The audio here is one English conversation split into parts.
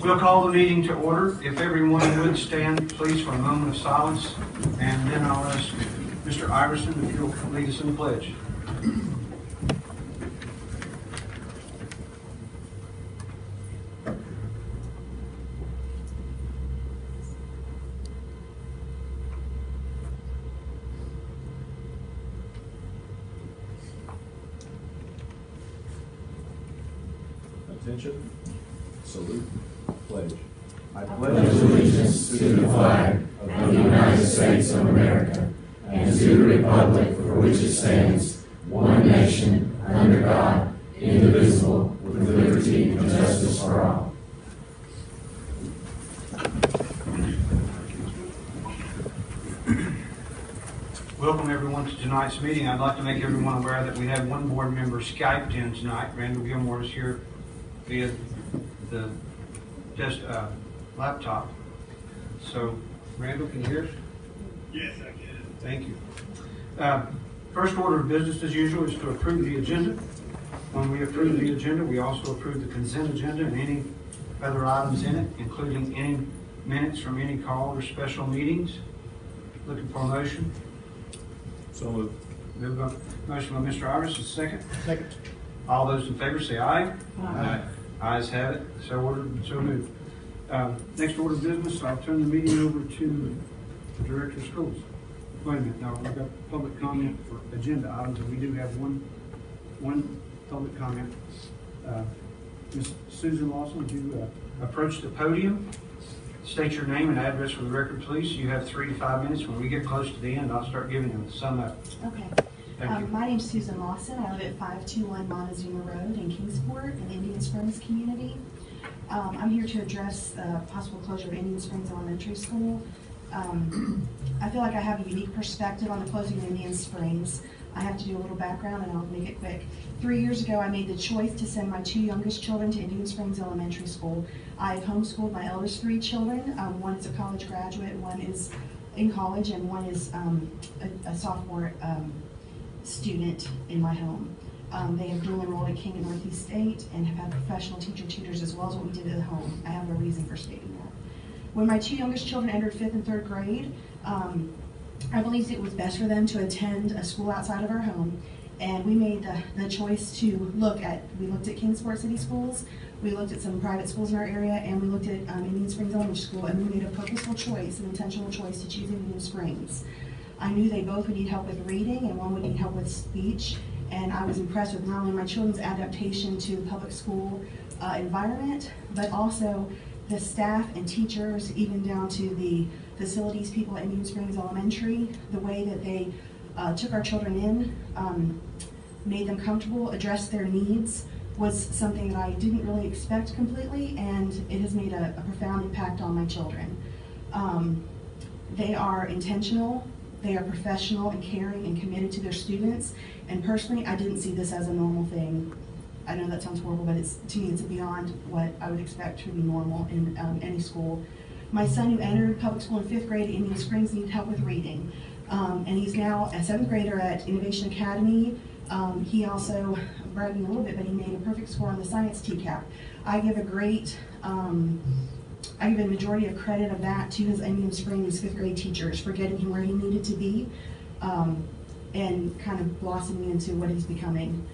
We'll call the meeting to order. If everyone would stand, please, for a moment of silence, and then I'll ask Mr. Iverson if you'll lead us in the pledge. Attention. Salute. Pledge. I pledge allegiance to the flag of the United States of America and to the republic for which it stands, one nation, under God, indivisible, with liberty and justice for all. Welcome everyone to tonight's meeting. I'd like to make everyone aware that we have one board member Skyped in tonight. Randall Gilmore is here via the laptop. So, Randall, can you hear us? Yes, I can. Thank you. First order of business, as usual, is to approve the agenda. When we approve the agenda, we also approve the consent agenda and any other items in it, including any minutes from any call or special meetings. Looking for a motion. So moved. Motion by Mr. Iverson, second. Second. All those in favor say aye. Aye. Ayes have it. So ordered. So moved. Next order of business, I'll turn the meeting over to the Director of Schools. Wait a minute. No, we've got public comment for agenda items, and we do have one public comment. Ms. Susan Lawson, would you approach the podium? State your name and address for the record, please. You have 3 to 5 minutes. When we get close to the end, I'll start giving them the sum up. Okay. Thank you. My name is Susan Lawson. I live at 521 Montezuma Road in Kingsport, in Indian Springs community. I'm here to address the possible closure of Indian Springs Elementary School. I feel like I have a unique perspective on the closing of Indian Springs. I have to do a little background and I'll make it quick. 3 years ago, I made the choice to send my 2 youngest children to Indian Springs Elementary School. I've homeschooled my eldest 3 children. One is a college graduate, one is in college, and one is a sophomore student in my home. They have dual enrolled at King and Northeast State and have had professional teacher tutors as well as what we did at home. I have no reason for stating that. When my 2 youngest children entered 5th and 3rd grade, I believed it was best for them to attend a school outside of our home, and we made the choice to looked at Kingsport City Schools, we looked at some private schools in our area, and we looked at Indian Springs Elementary School, and we made a purposeful choice, an intentional choice to choose Indian Springs. I knew they both would need help with reading, and one would need help with speech, and I was impressed with not only my children's adaptation to the public school environment, but also the staff and teachers, even down to the facilities people at Indian Springs Elementary, the way that they took our children in, made them comfortable, addressed their needs, was something that I didn't really expect completely, and it has made a profound impact on my children. They are intentional, they are professional and caring and committed to their students, and personally, I didn't see this as a normal thing. I know that sounds horrible, but to me, it's beyond what I would expect to be normal in any school. My son, who entered public school in 5th grade at Indian Springs, needed help with reading. And he's now a 7th grader at Innovation Academy. He also, bragging a little bit, but he made a perfect score on the science TCAP. I give a majority of credit of that to his Indian Springs 5th grade teachers for getting him where he needed to be and kind of blossoming into what he's becoming.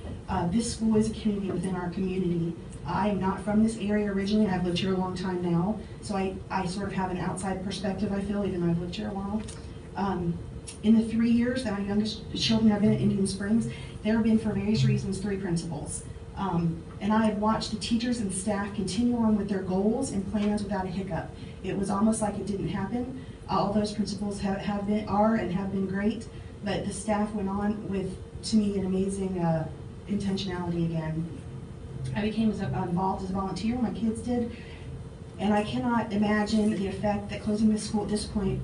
This school is a community within our community. I am not from this area originally. I've lived here a long time now, so I sort of have an outside perspective, I feel, even though I've lived here a while. In the 3 years that my youngest children have been at Indian Springs, there have been, for various reasons, 3 principals. And I have watched the teachers and staff continue on with their goals and plans without a hiccup. It was almost like it didn't happen. All those principals are and have been great, but the staff went on with, to me, an amazing intentionality again. I became involved as a volunteer, my kids did, and I cannot imagine the effect that closing this school at this point,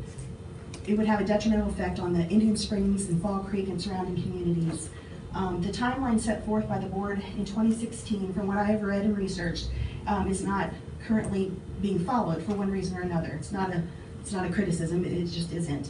it would have a detrimental effect on the Indian Springs and Fall Creek and surrounding communities. The timeline set forth by the board in 2016, from what I have read and researched, is not currently being followed for one reason or another. It's not a criticism, it just isn't.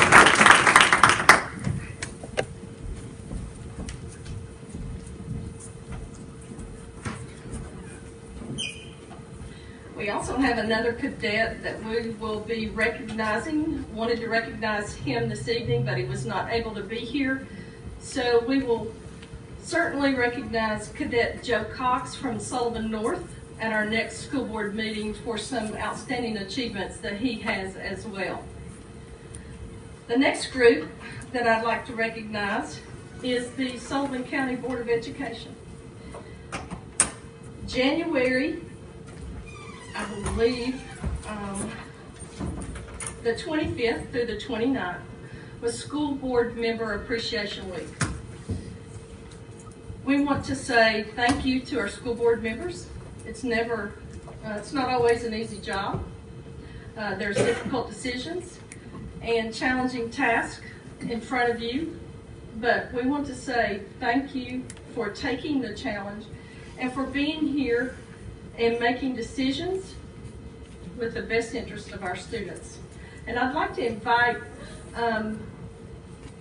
cadet that we will be recognizing. Wanted to recognize him this evening, but he was not able to be here. So we will certainly recognize Cadet Joe Cox from Sullivan North at our next school board meeting for some outstanding achievements that he has as well. The next group that I'd like to recognize is the Sullivan County Board of Education. January, I believe, the 25th through the 29th was School Board Member Appreciation Week. We want to say thank you to our school board members. It's not always an easy job. There's difficult decisions and challenging tasks in front of you, but we want to say thank you for taking the challenge and for being here and making decisions with the best interest of our students. And I'd like to invite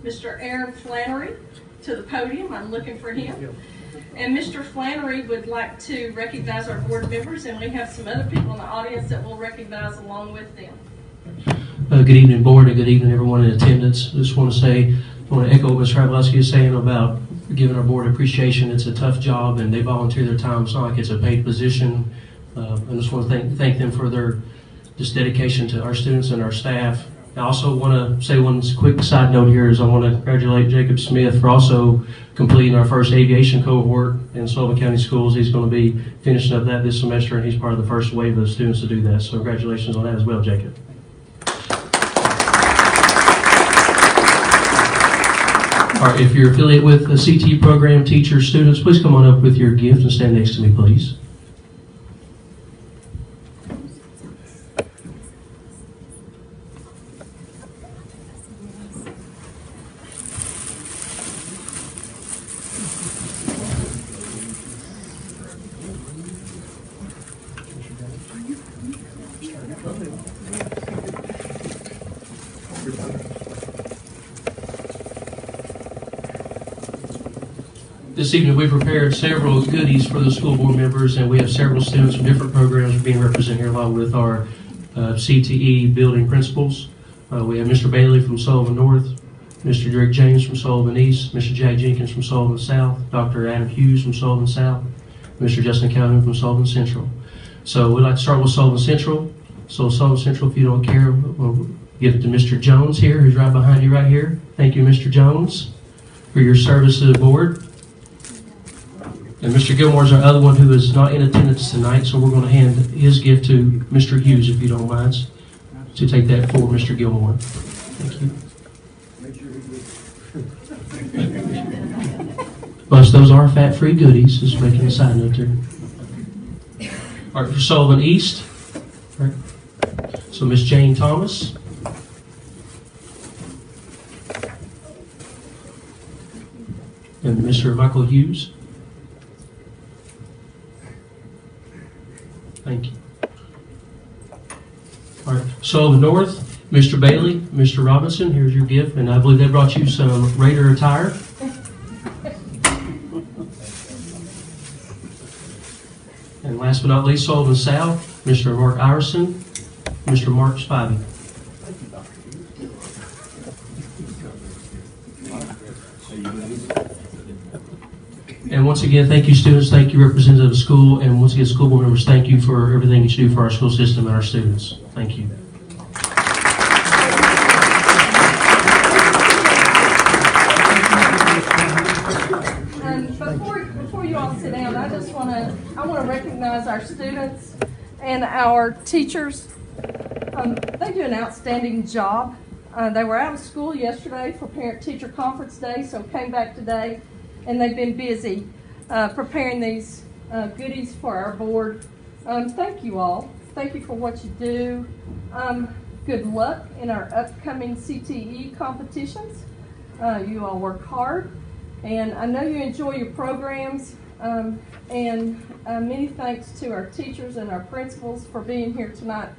Mr. Aaron Flannery to the podium. I'm looking for him. And Mr. Flannery would like to recognize our board members, and we have some other people in the audience that we'll recognize along with them. Good evening, board, and good evening, everyone in attendance. I just want to echo what Mr. Havlowski is saying about giving our board appreciation. It's a tough job, and they volunteer their time. It's not like it's a paid position. I just want to thank them for their just dedication to our students and our staff. I also want to say one quick side note here is I want to congratulate Jacob Smith for also completing our first aviation cohort in Sullivan County Schools. He's going to be finishing up that this semester, and he's part of the first wave of students to do that. So congratulations on that as well, Jacob. All right, if you're affiliated with the CT program, teachers, students, please come on up with your gift and stand next to me, please. This evening we prepared several goodies for the school board members, and we have several students from different programs being represented here along with our CTE building principals. We have Mr. Bailey from Sullivan North, Mr. Drake James from Sullivan East, Mr. Jack Jenkins from Sullivan South, Dr. Adam Hughes from Sullivan South, Mr. Justin Calhoun from Sullivan Central. So we'd like to start with Sullivan Central. So Sullivan Central, if you don't care, we'll give it to Mr. Jones here, who's right behind you right here. Thank you, Mr. Jones, for your service to the board. And Mr. Gilmore is our other one who is not in attendance tonight, so we're going to hand his gift to Mr. Hughes, if you don't mind, to take that for Mr. Gilmore. Thank you. Plus, those are fat-free goodies, just making a side note there. All right, for Sullivan East, all right. So Miss Jane Thomas. And Mr. Michael Hughes. Thank you. All right, Sullivan North, Mr. Bailey, Mr. Robinson, here's your gift, and I believe they brought you some Raider attire. And last but not least, Sullivan South, Mr. Mark Iverson, Mr. Mark Spivey. And once again, thank you, students. Thank you, representatives of the school. And once again, school board members, thank you for everything that you do for our school system and our students. Thank you. Before you all sit down, I want to recognize our students and our teachers. They do an outstanding job. They were out of school yesterday for Parent-Teacher Conference Day, so came back today. And they've been busy preparing these goodies for our board. Thank you all. Thank you for what you do. Good luck in our upcoming CTE competitions. You all work hard, and I know you enjoy your programs. And many thanks to our teachers and our principals for being here tonight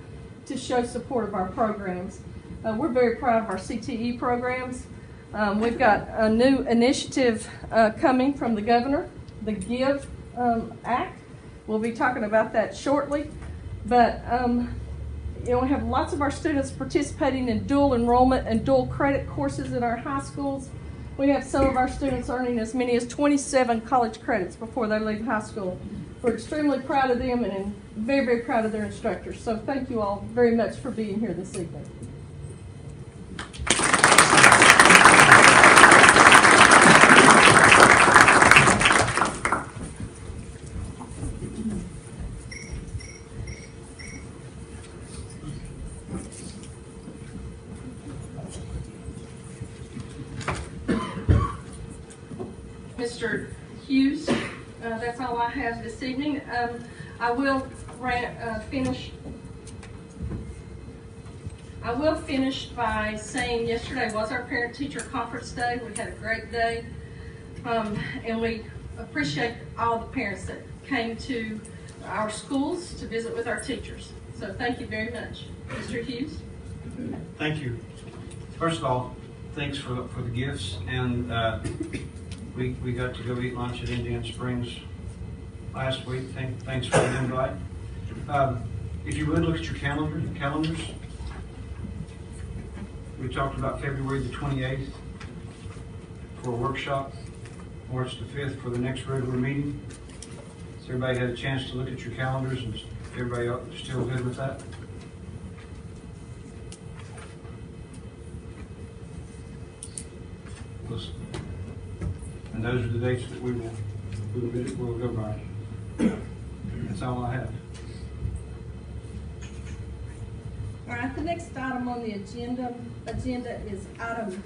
to show support of our programs. We're very proud of our CTE programs. We've got a new initiative coming from the governor, the GIVE Act. We'll be talking about that shortly. But we have lots of our students participating in dual enrollment and dual credit courses in our high schools. We have some of our students earning as many as 27 college credits before they leave high school. We're extremely proud of them and very, very proud of their instructors. So thank you all very much for being here this evening. Mr. Hughes, that's all I have this evening. I will finish by saying yesterday was our parent-teacher conference day. We had a great day, and we appreciate all the parents that came to our schools to visit with our teachers. So thank you very much. Mr. Hughes? Thank you. First of all, thanks for the gifts, and we got to go eat lunch at Indian Springs last week. Thanks for the invite. If you would look at your calendars. We talked about February the 28th for a workshop, March the 5th for the next regular meeting. So everybody had a chance to look at your calendars, and everybody still good with that? Listen. And those are the dates that we will go by. That's all I have. All right, the next item on the agenda is item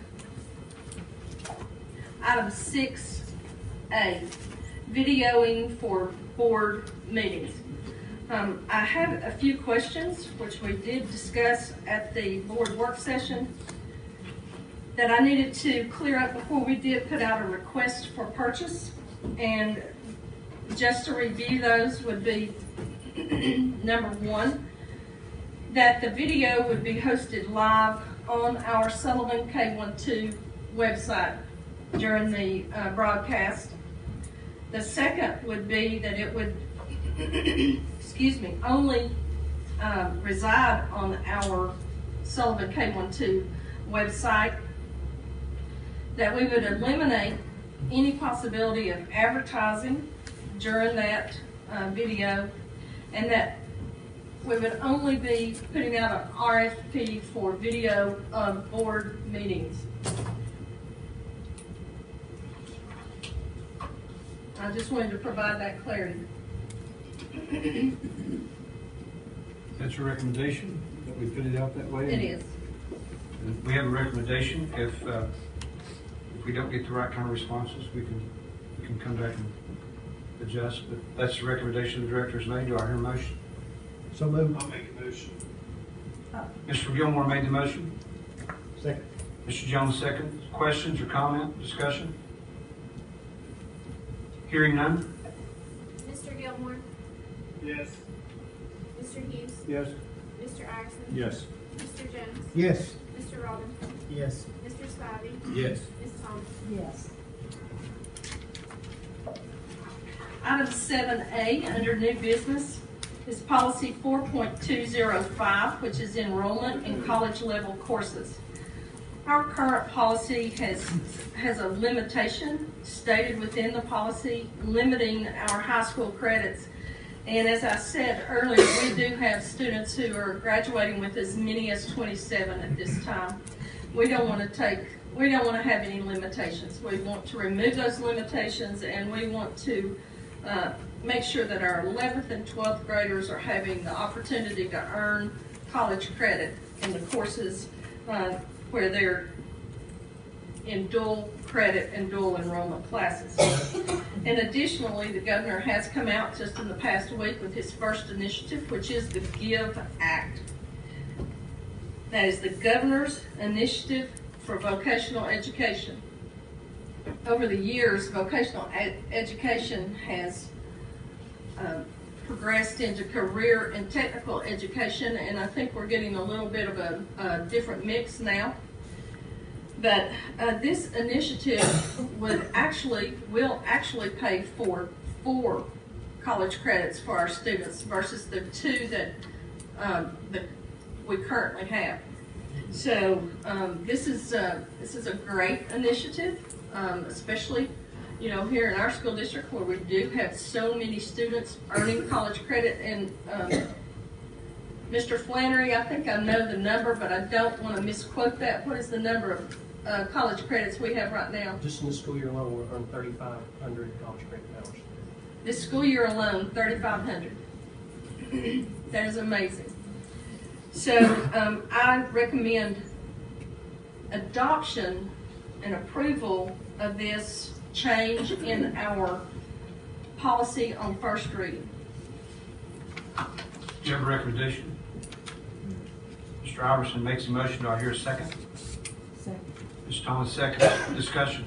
6A, videoing for board meetings. I have a few questions, which we did discuss at the board work session, that I needed to clear up before we did put out a request for purchase. And just to review those would be, number one, that the video would be hosted live on our Sullivan K12 website during the broadcast. The second would be that it would, only reside on our Sullivan K12 website. That we would eliminate any possibility of advertising during that video, and that we would only be putting out an RFP for video of board meetings. I just wanted to provide that clarity. That's your recommendation, that we put it out that way? It is. We have a recommendation. If we don't get the right kind of responses, we can come back and adjust. But that's the recommendation the director's made. Do I hear a motion? So moved. I'll make a motion. Mr. Gilmore made the motion. Second. Mr. Jones second. Questions or comment, discussion? Hearing none? Mr. Gilmore? Yes. Mr. Hughes? Yes. Mr. Iverson? Yes. Mr. Jones? Yes. Mr. Robinson? Yes. Mr. Spivey? Yes. Ms. Thomas? Yes. Item 7A under new business is policy 4.205, which is enrollment in college level courses. Our current policy has a limitation stated within the policy limiting our high school credits. And as I said earlier, we do have students who are graduating with as many as 27 at this time. We don't want to have any limitations. We want to remove those limitations, and we want to make sure that our 11th and 12th graders are having the opportunity to earn college credit in the courses where they're in dual credit and dual enrollment classes. And additionally, the governor has come out just in the past week with his first initiative, which is the GIVE Act. That is the governor's initiative for vocational education. Over the years, vocational education has progressed into career and technical education, and I think we're getting a little bit of a different mix now. But this initiative will actually pay for 4 college credits for our students versus the 2 that the we currently have. So this is a great initiative, especially here in our school district where we do have so many students earning college credit. And Mr. Flannery, I think I know the number, but I don't want to misquote that. What is the number of college credits we have right now? Just in the school year alone, we're earning 3,500 college credit hours. This school year alone, 3,500. That is amazing. So I recommend adoption and approval of this change in our policy on first reading. Do you have a recommendation? Mr. Iverson makes a motion. Do I hear a second? Second. Mr. Thomas seconds. Discussion.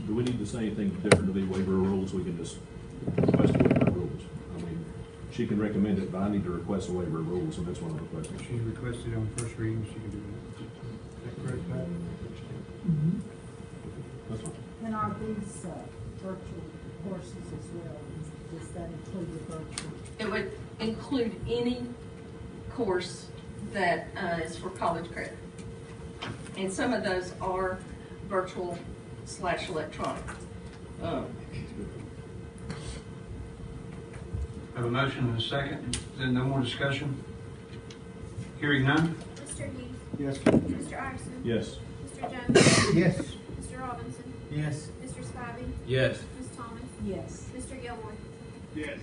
Do we need to say anything different to the waiver of rules? We can just request a waiver of rules. I mean, she can recommend it, but I need to request a waiver of rules, and that's what I'm requesting. She requested on first reading. She can do that. Is that correct, Pat? That's fine. And are these virtual courses as well? Does that include the virtual? It would include any course that is for college credit. And some of those are virtual/electronic. Have a motion and a second. Then no more discussion. Hearing none. Mr. Heath, Yes. Mr. Iverson, Yes. Mr. Jones, Yes. Mr. Robinson, Yes. Mr. Spivey, Yes. Ms. Thomas, Yes. Mr. Gilmore. Yes.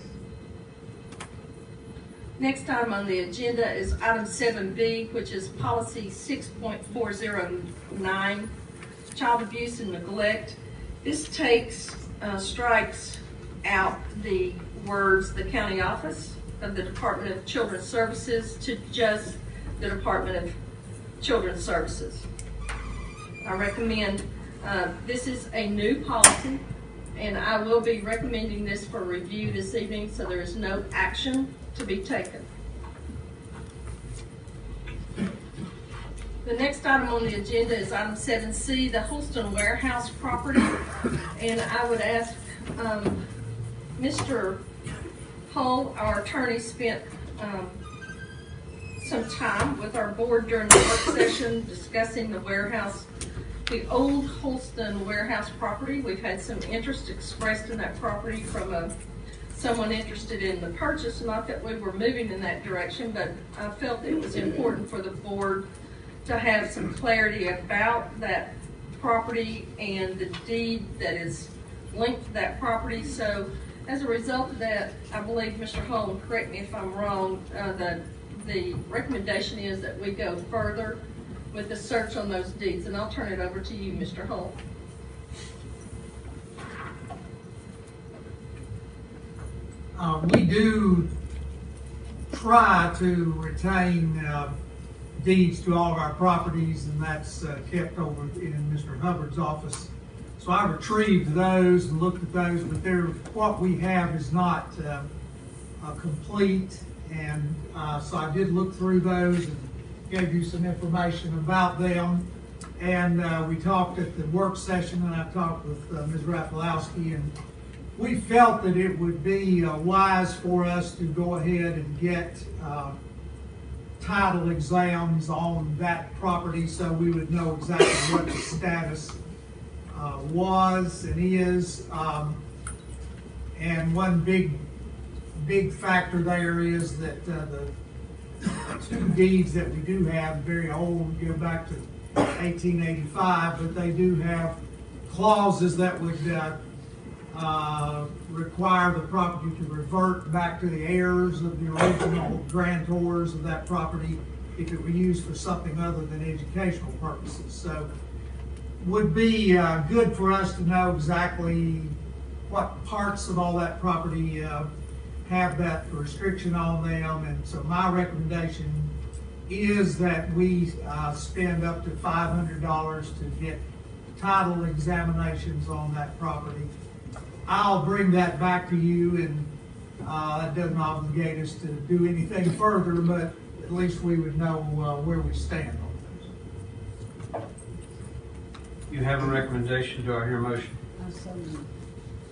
Next item on the agenda is item 7B, which is policy 6.409, child abuse and neglect. This strikes out the words "the county office of the Department of Children's Services" to just the Department of Children's Services. I recommend, this is a new policy, and I will be recommending this for review this evening, so there is no action to be taken. The next item on the agenda is item 7C, the Holston Warehouse property. And I would ask Mr. Hull, our attorney, spent some time with our board during the work session discussing the warehouse, the old Holston warehouse property. We've had some interest expressed in that property from someone interested in the purchase. Not that we were moving in that direction, but I felt it was important for the board to have some clarity about that property and the deed that is linked to that property. So as a result of that, I believe, Mr. Hull, correct me if I'm wrong, the recommendation is that we go further with the search on those deeds. And I'll turn it over to you, Mr. Hull. We do try to retain deeds to all of our properties, and that's kept over in Mr. Hubbard's office. So I retrieved those and looked at those, but what we have is not complete, and so I did look through those and gave you some information about them. And we talked at the work session, and I talked with Ms. Rafalowski, and we felt that it would be wise for us to go ahead and get title exams on that property so we would know exactly what the status was and is. And one big factor there is that the two deeds that we do have, very old, go back to 1885, but they do have clauses that would require the property to revert back to the heirs of the original grantors of that property if it were used for something other than educational purposes. So would be good for us to know exactly what parts of all that property have that restriction on them. And so my recommendation is that we spend up to $500 to get title examinations on that property. I'll bring that back to you, and that doesn't obligate us to do anything further, but at least we would know where we stand on this. You have a recommendation. Do I hear a motion? So moved.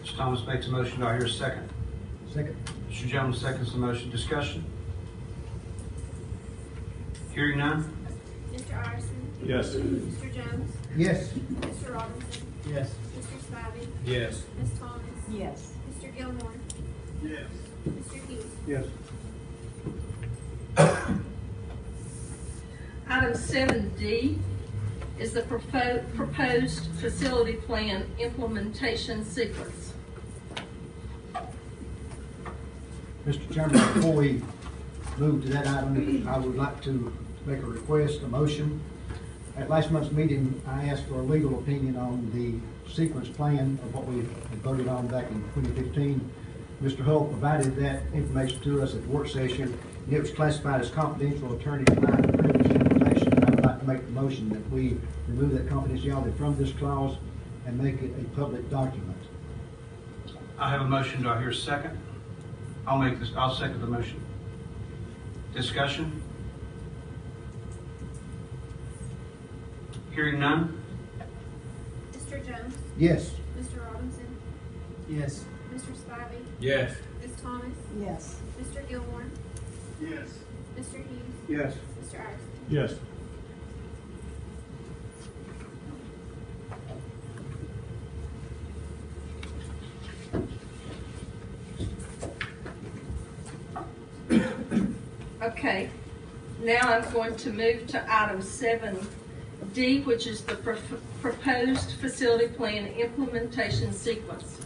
Mr. Thomas makes a motion. Do I hear a second? Second. Mr. Jones seconds the motion. Discussion. Hearing none? Mr. Iverson? Yes. Mr. Jones? Yes. Mr. Robinson? Yes. Mr. Spivey? Yes. Ms. Thomas? Yes. Mr. Gilmore? Yes. Mr. Hughes? Yes. Item 7D is the proposed facility plan implementation sequence. Mr. Chairman, before we move to that item, I would like to make a request, a motion. At last month's meeting, I asked for a legal opinion on the sequence plan of what we had voted on back in 2015. Mr. Hull provided that information to us at the work session, and it was classified as confidential attorney-client privilege information. I would like to make the motion that we remove that confidentiality from this clause and make it a public document. I have a motion. Do I hear a second? I'll second the motion. Discussion? Hearing none? Mr. Jones? Yes. Mr. Robinson? Yes. Mr. Spivey? Yes. Ms. Thomas? Yes. Mr. Gilmore? Yes. Mr. Hughes? Yes. Mr. Iverson? Yes. Okay, now I'm going to move to item 7D, which is the proposed facility plan implementation sequence.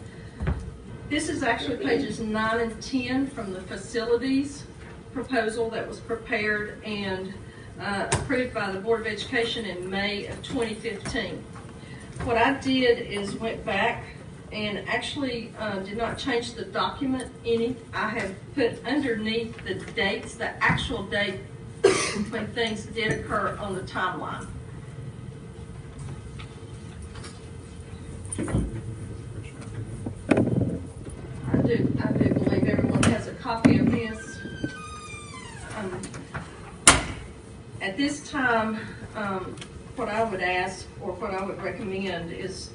This is actually pages 9 and 10 from the facilities proposal that was prepared and approved by the Board of Education in May of 2015. What I did is went back and actually did not change the document any. I have put underneath the dates, the actual date when things did occur on the timeline. I do believe everyone has a copy of this. At this time, what I would ask or what I would recommend is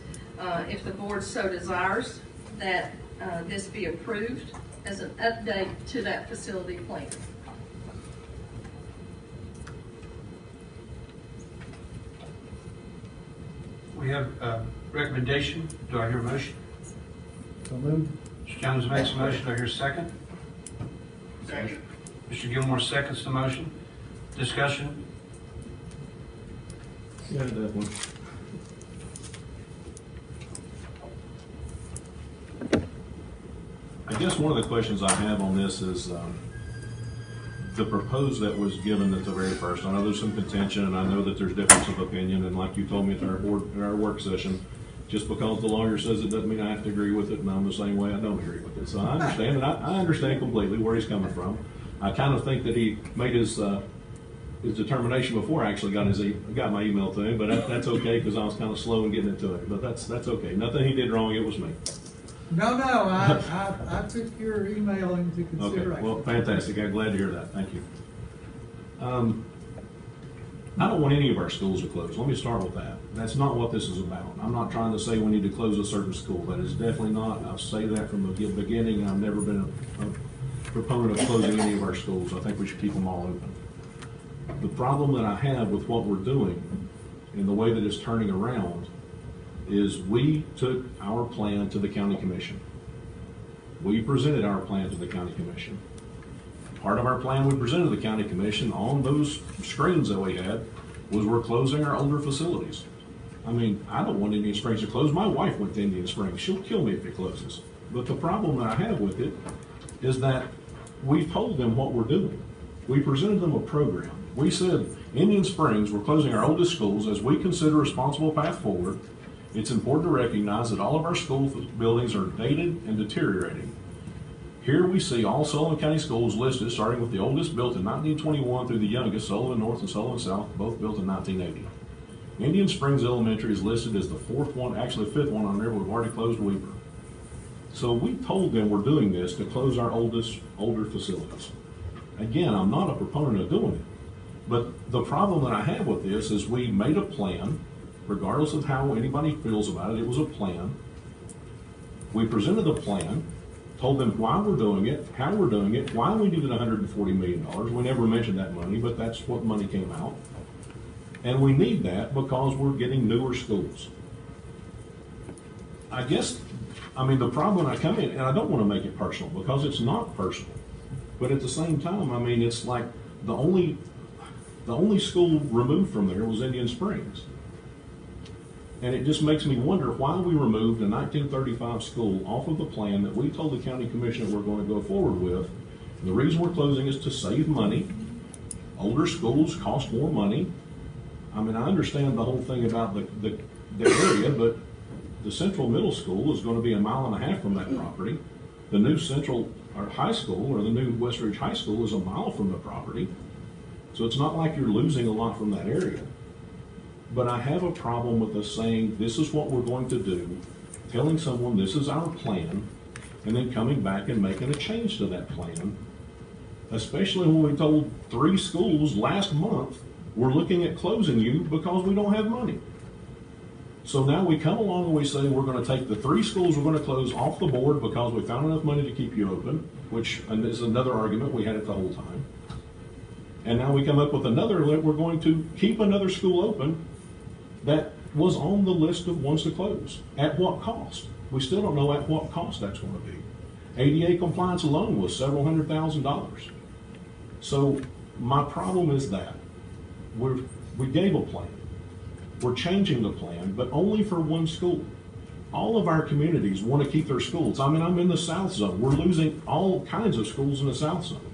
if the board so desires, that this be approved as an update to that facility plan. We have a recommendation. Do I hear a motion? So moved. Mr. Jones makes a motion. Do I hear a second? Second. Mr. Gilmore seconds the motion. Discussion? Yeah, definitely. I guess one of the questions I have on this is the proposal that was given at the very first. I know there's some contention, and I know that there's difference of opinion, and like you told me at our work session, just because the lawyer says it doesn't mean I have to agree with it, and I'm the same way, I don't agree with it. So I understand, and I understand completely where he's coming from. I kind of think that he made his determination before I actually got my email to him, but that's okay because I was kind of slow in getting it to him. But that's okay. Nothing he did wrong. It was me. No, I took your email into consideration. Okay. Well, fantastic. I'm glad to hear that. Thank you. I don't want any of our schools to close. Let me start with that. That's not what this is about. I'm not trying to say we need to close a certain school. That is definitely not. I'll say that from the beginning. I've never been a proponent of closing any of our schools. I think we should keep them all open. The problem that I have with what we're doing and the way that it's turning around is we took our plan to the county commission. We presented our plan to the county commission. Part of our plan we presented to the county commission on those screens that we had was we're closing our older facilities. I mean, I don't want Indian Springs to close. My wife went to Indian Springs. She'll kill me if it closes. But the problem that I have with it is that we've told them what we're doing. We presented them a program. We said, Indian Springs, we're closing our oldest schools as we consider a responsible path forward. It's important to recognize that all of our school buildings are dated and deteriorating. Here we see all Sullivan County schools listed, starting with the oldest built in 1921 through the youngest, Sullivan North and Sullivan South, both built in 1980. Indian Springs Elementary is listed as the fifth one on there. We've already closed Weaver. So we told them we're doing this to close our older facilities. Again, I'm not a proponent of doing it. But the problem that I have with this is we made a plan, regardless of how anybody feels about it, it was a plan. We presented a plan told them why we're doing it, how we're doing it, why we needed $140 million. We never mentioned that money, but that's what money came out. And we need that because we're getting newer schools. I guess, I mean, the problem when I come in, and I don't want to make it personal because it's not personal, but at the same time, I mean, it's like the only school removed from there was Indian Springs. And it just makes me wonder why we removed a 1935 school off of the plan that we told the county commission we're going to go forward with. And the reason we're closing is to save money. Older schools cost more money. I mean, I understand the whole thing about the area, but the Central Middle School is going to be 1.5 miles from that property. The new Central or High School, or the new West Ridge High School, is 1 mile from the property. So it's not like you're losing a lot from that area. But I have a problem with us saying, this is what we're going to do, telling someone this is our plan, and then coming back and making a change to that plan, especially when we told 3 schools last month, we're looking at closing you because we don't have money. So now we come along and we say we're going to take the 3 schools we're going to close off the board because we found enough money to keep you open, which is another argument we had it the whole time. And now we come up with another that we're going to keep another school open that was on the list of ones to close. At what cost? We still don't know at what cost that's going to be. ADA compliance alone was several $100,000. So my problem is that we gave a plan. We're changing the plan, but only for 1 school. All of our communities want to keep their schools. I mean, I'm in the South Zone. We're losing all kinds of schools in the South Zone.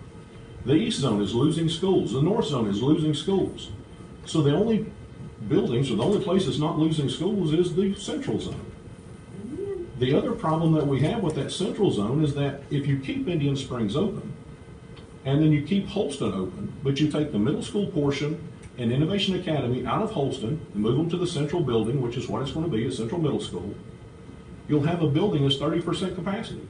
The East Zone is losing schools. The North Zone is losing schools. So the only buildings, or the only place that's not losing schools, is the Central Zone. The other problem that we have with that Central Zone is that if you keep Indian Springs open, and then you keep Holston open, but you take the middle school portion and Innovation Academy out of Holston and move them to the Central building, which is what it's going to be, a Central Middle School, you'll have a building that's 30% capacity.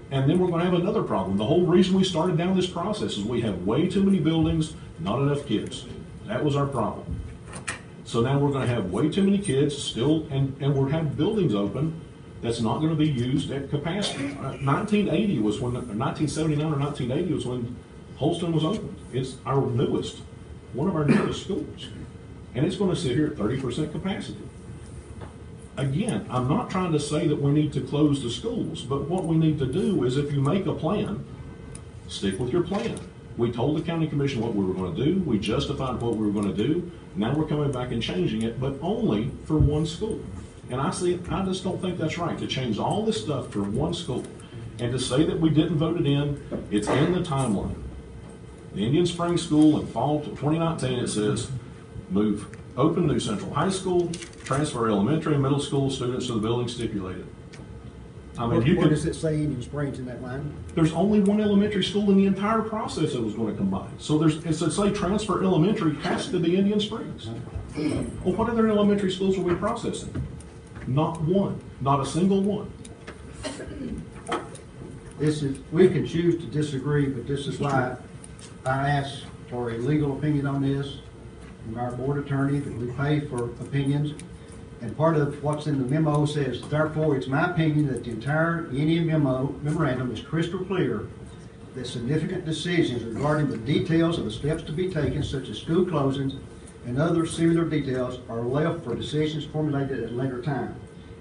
And then we're going to have another problem. The whole reason we started down this process is we have way too many buildings, not enough kids. That was our problem. So now we're going to have way too many kids still, and we'll have buildings open that's not going to be used at capacity. 1980 was when, 1979 or 1980 was when Holston was opened. It's our newest, one of our newest schools. And it's going to sit here at 30% capacity. Again, I'm not trying to say that we need to close the schools, but what we need to do is if you make a plan, stick with your plan. We told the county commission what we were going to do. We justified what we were going to do. Now we're coming back and changing it, but only for 1 school. And I just don't think that's right, to change all this stuff for 1 school. And to say that we didn't vote it in, it's in the timeline. The Indian Springs School in fall 2019, it says, open new Central High School, transfer elementary and middle school students to the building stipulated. I mean, Where does it say Indian Springs in that line? There's only 1 elementary school in the entire process that was going to combine. So it said, say transfer elementary has to be Indian Springs. Well, what other elementary schools are we processing? Not one, not a single one. We can choose to disagree, but this is why I asked for a legal opinion on this from our board attorney, that we pay for opinions. And part of what's in the memo says, therefore, it's my opinion that the entire Indian memorandum is crystal clear that significant decisions regarding the details of the steps to be taken, such as school closings and other similar details, are left for decisions formulated at a later time.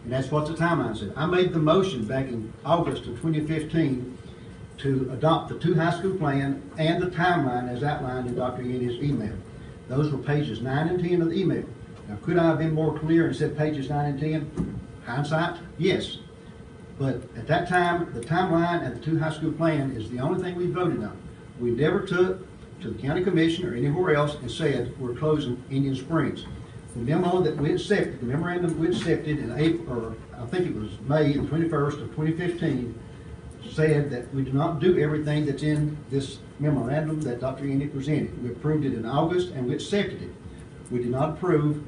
And that's what the timeline said. I made the motion back in August of 2015 to adopt the 2 high school plan and the timeline as outlined in Dr. Yenny's email. Those were pages 9 and 10 of the email. Now, could I have been more clear and said pages 9 and 10? Hindsight, yes. But at that time, the timeline and the 2 high school plan is the only thing we voted on. We never took to the county commission or anywhere else and said we're closing Indian Springs. The memo that we accepted, the memorandum we accepted in April, or I think it was May the 21st of 2015, said that we do not do everything that's in this memorandum that Dr. Yenny presented. We approved it in August and we accepted it. We did not approve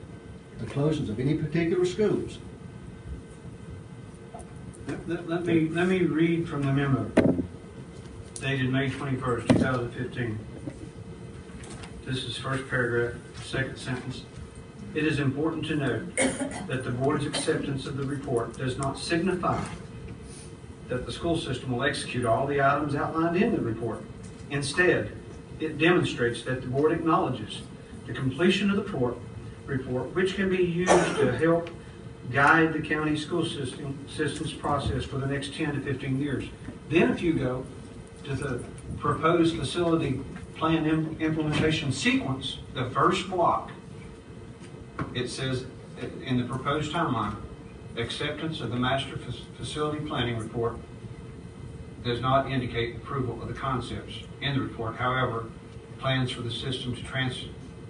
the closings of any particular schools. Let me read from the memo dated May 21st, 2015. This is first paragraph, second sentence. It is important to note that the board's acceptance of the report does not signify that the school system will execute all the items outlined in the report. Instead, it demonstrates that the board acknowledges the completion of the report, which can be used to help guide the county school system's process for the next 10 to 15 years. Then if you go to the proposed facility plan implementation sequence, the first block, it says in the proposed timeline, acceptance of the master facility planning report does not indicate approval of the concepts in the report. However, plans for the system to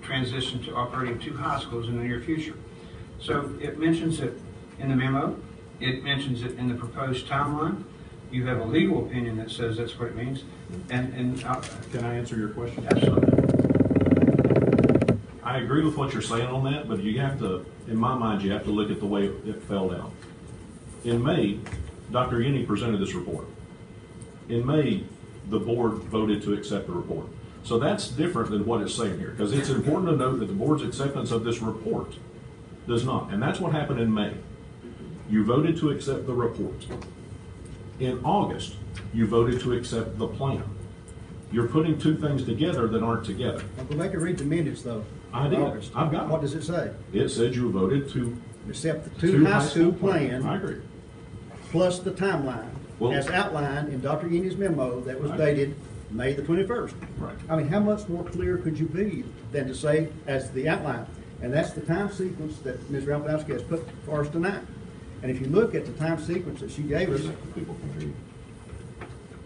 transition to operating 2 high schools in the near future. So it mentions it in the memo. It mentions it in the proposed timeline. You have a legal opinion that says that's what it means. And Can I answer your question? absolutely. I agree with what you're saying on that, but you have to, in my mind, you have to look at the way it fell out. In May, Dr. Yenny presented this report. In May, the board voted to accept the report. So that's different than what it's saying here, because it's important to note that the board's acceptance of this report does not. And that's what happened in May. You voted to accept the report. In August, you voted to accept the plan. You're putting 2 things together that aren't together. Now, go back and read the minutes, though. I did. August. I've got it. What does it say? It said you voted to Accept the two high school plan. I agree. Plus the timeline, Well- as outlined in Dr. Yenny's memo that was Right. dated May the 21st. Right. I mean, how much more clear could you be than to say as the outline? And that's the time sequence that Ms. Ralphowski has put for us tonight. And if you look at the time sequence that she gave us, People can hear you.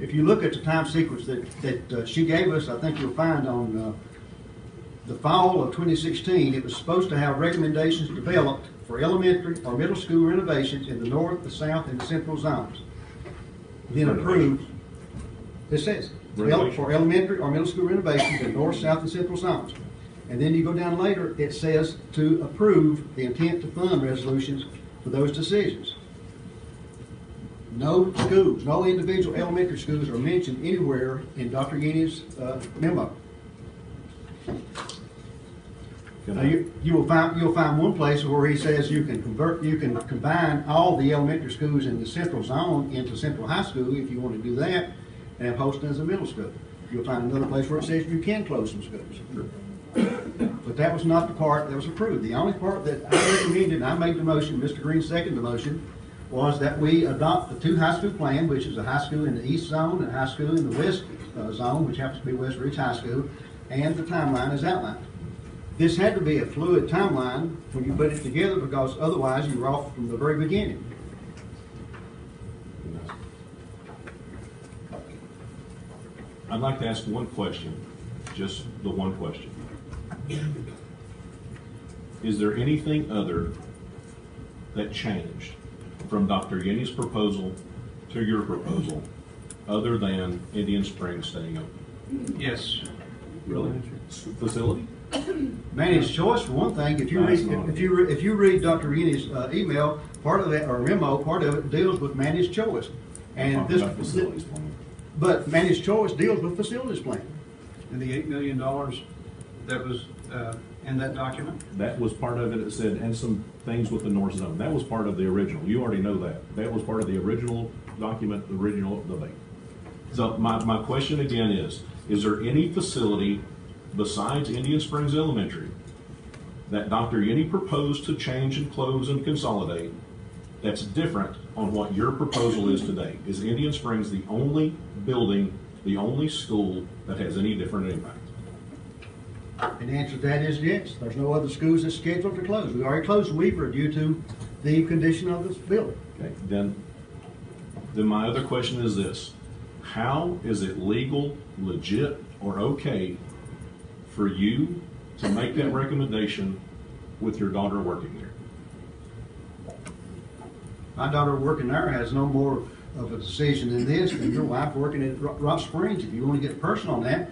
if you look at the time sequence that she gave us, I think you'll find on the fall of 2016, it was supposed to have recommendations developed for elementary or middle school renovations in the north, the south, and the central zones. Then approved, it says, for elementary or middle school renovations in north, south, and central zones. And then you go down later, it says to approve the intent to fund resolutions for those decisions. No schools, no individual elementary schools are mentioned anywhere in Dr. Yenny's memo. Now, you'll find one place where he says you can combine all the elementary schools in the central zone into central high school if you want to do that, and have Holston as a middle school. You'll find another place where it says you can close some schools. But that was not the part that was approved. The only part that I recommended, I made the motion, Mr. Green seconded the motion, was that we adopt the 2 high school plan, which is a high school in the east zone and a high school in the west zone, which happens to be West Ridge High School, and the timeline is outlined. This had to be a fluid timeline when you put it together, because otherwise you were off from the very beginning. I'd like to ask one question, just the one question. Is there anything other that changed from Dr. Yenny's proposal to your proposal other than Indian Springs staying open? Yes. Really? Facility? Managed choice, for one thing. If you read Dr. Yenny's email, part of that, or memo, part of it deals with managed choice. And this, About facilities plan. but managed choice deals with facilities plan. And the $8 million that was in that document? That was part of it. It said, and some things with the North Zone. That was part of the original. You already know that. That was part of the original document, the original debate. So my question again is there any facility besides Indian Springs Elementary that Dr. Yenny proposed to change and close and consolidate that's different on what your proposal is today? Is Indian Springs the only building, the only school that has any different impact? And the answer to that is yes. There's no other schools that's scheduled to close. We already closed Weaver due to the condition of this building. Okay, then my other question is this. How is it legal, legit, or okay for you to make that recommendation with your daughter working there? My daughter working there has no more of a decision in this than your wife working at Rock Springs. If you want to get personal on that,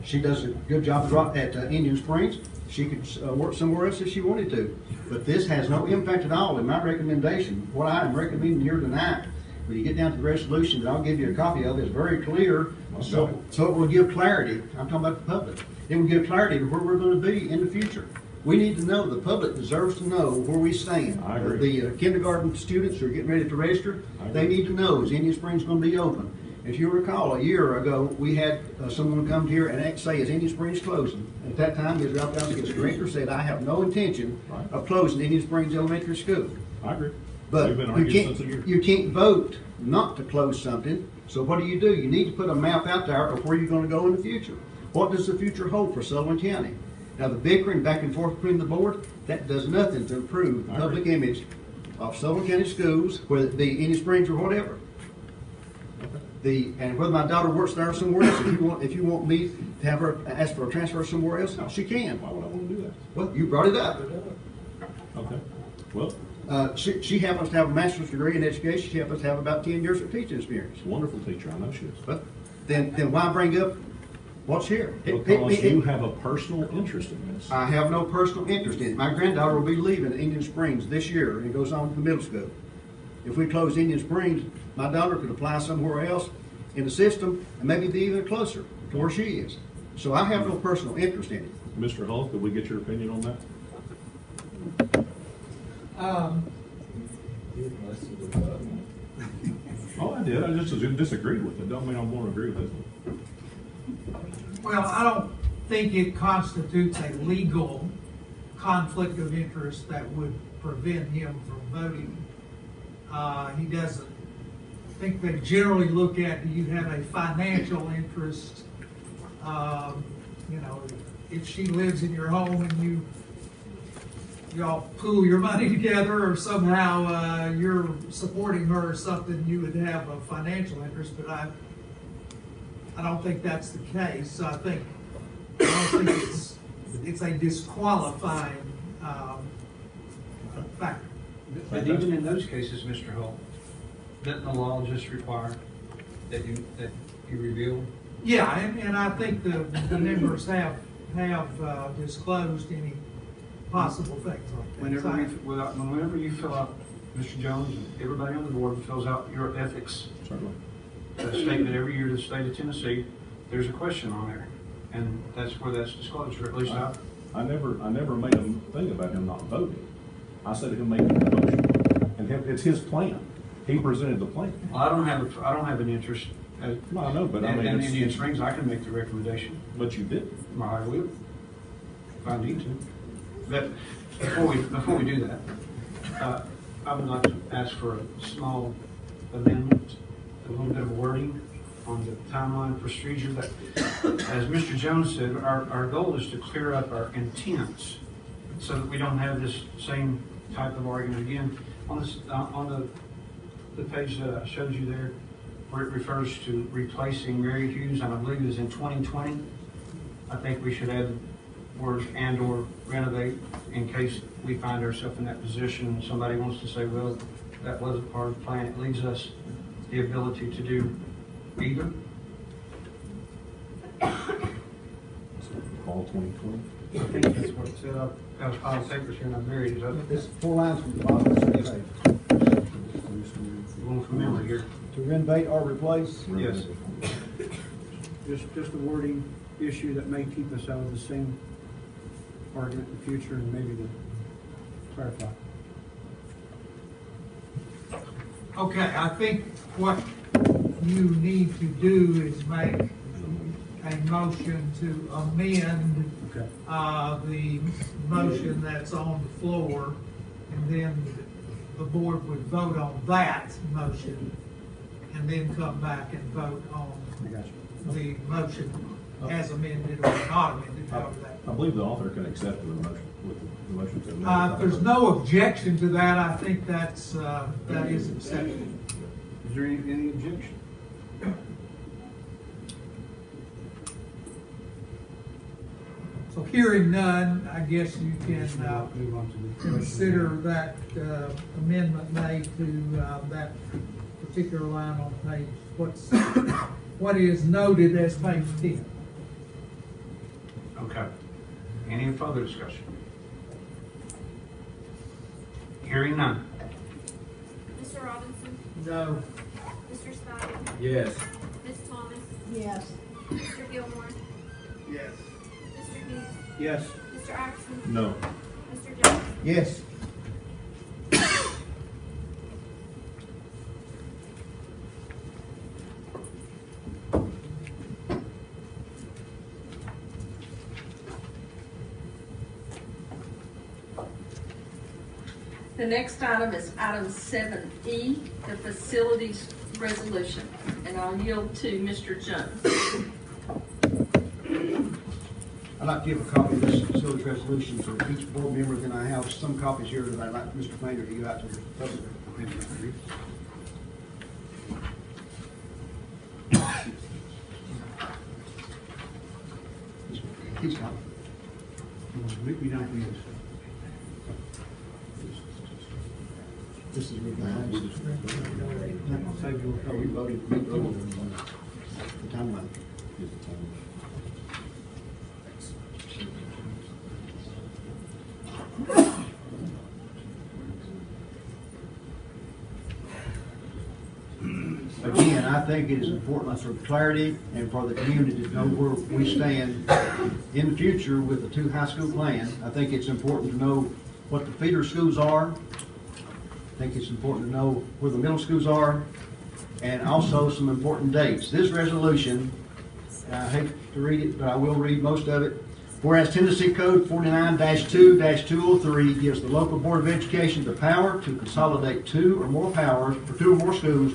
she does a good job at Indian Springs. She could work somewhere else if she wanted to. But this has no impact at all in my recommendation. What I am recommending here tonight, when you get down to the resolution that I'll give you a copy of, is very clear. So it will give clarity. I'm talking about the public. It will give clarity to where we're going to be in the future. We need to know, the public deserves to know where we stand. I agree. The kindergarten students who are getting ready to register, I they agree. need to know, is Indian Springs gonna be open? If you recall, a year ago, we had someone come here and say, is Indian Springs closing? At that time, his Ralph Gossett director said, I have no intention Right. of closing Indian Springs Elementary School. I agree. But We've been you arguing since a year. can't vote not to close something, so what do? You need to put a map out there of where you're gonna go in the future. What does the future hold for Sullivan County? Now, the bickering back and forth between the board, that does nothing to improve the I agree. public image of Sullivan County schools, whether it be Indian Springs or whatever. And whether my daughter works there or somewhere else, if you want me to have her ask for a transfer somewhere else, she can. Why would I want to do that? Well, you brought it up. Okay. Well, She happens to have a master's degree in education. She happens to have about 10 years of teaching experience. she's a wonderful teacher. I know she is. But then why bring up what's here? Because you have a personal interest in this. I have no personal interest in it. My granddaughter will be leaving Indian Springs this year and goes on to middle school. If we close Indian Springs, my daughter could apply somewhere else in the system and maybe be even closer to where she is. So I have no personal interest in it. Mr. Hull, could we get your opinion on that? Oh, I did. I just disagreed with it. Don't mean I want to agree with it. Well, I don't think it constitutes a legal conflict of interest that would prevent him from voting. He doesn't, I think they generally look at, do you have a financial interest? You know, if she lives in your home and y'all pool your money together or somehow you're supporting her or something, you would have a financial interest, but I don't think that's the case. I don't think it's a disqualifying factor. But even in those cases, Mr. Hull, doesn't the law just require that you reveal? Yeah, and I think the members have disclosed any possible things like that. Whenever you fill out, Mr. Jones, and everybody on the board fills out your ethics Certainly. statement every year to the state of Tennessee, there's a question on there. And that's where that's disclosed, or at least I never made a thing about him not voting. I said him making the motion, and it's his plan. He presented the plan. Well, I don't have an interest. No, I know, but I mean, in it's- Indian Springs, I can make the recommendation. But you did. I will, if I need to. But before we do that, I would like to ask for a small amendment, a little bit of wording on the timeline procedure that, as Mr. Jones said, our goal is to clear up our intents so that we don't have this same type of argument again. On this, on the page that I showed you there, where it refers to replacing Mary Hughes, and I believe it is in 2020, I think we should add words and/or renovate in case we find ourselves in that position and somebody wants to say, well, that wasn't part of the plan. It leaves us the ability to do either. Fall 2020. I think that's what it said. I've got a pile of papers here and I've buried it up. It's 4 lines from the bottom of the page. Going from memory here. To renovate or replace. Yes. Just a wording issue that may keep us out of the same argument in the future and maybe to clarify. Okay, I think what you need to do is make a motion to amend Okay. the motion that's on the floor, and then the board would vote on that motion, and then come back and vote on I got you. the motion as amended or not amended, however that. I believe the author can accept the motion with the motion to amend. If there's no objection to that, I think that is acceptable. Is there any objection? So hearing none, I guess you can Move on to the consider that amendment made to that particular line on page, what is noted as page 10. Okay. Any further discussion? Hearing none. Mr. Robinson? No. Mr. Spivey? Yes. Ms. Thomas? Yes. Mr. Gilmore? Yes. Mr. Hughes? Yes. Mr. Mr. Iverson? No. Mr. Jones? Yes. The next item is item 7E, the facilities resolution, and I'll yield to Mr. Jones. I'd like to give a copy of this facilities resolution to each board member, then I have some copies here that I'd like Mr. Maynard to give out to the public. He's got it. We don't use it. This is revised. We voted the timeline. Again, I think it is important for clarity and for the community to know where we stand in the future with the two high school plan. I think it's important to know what the feeder schools are. I think it's important to know where the middle schools are, and also some important dates. This resolution, I hate to read it, but I will read most of it. Whereas Tennessee Code 49-2-203 gives the local Board of Education the power to consolidate two or more schools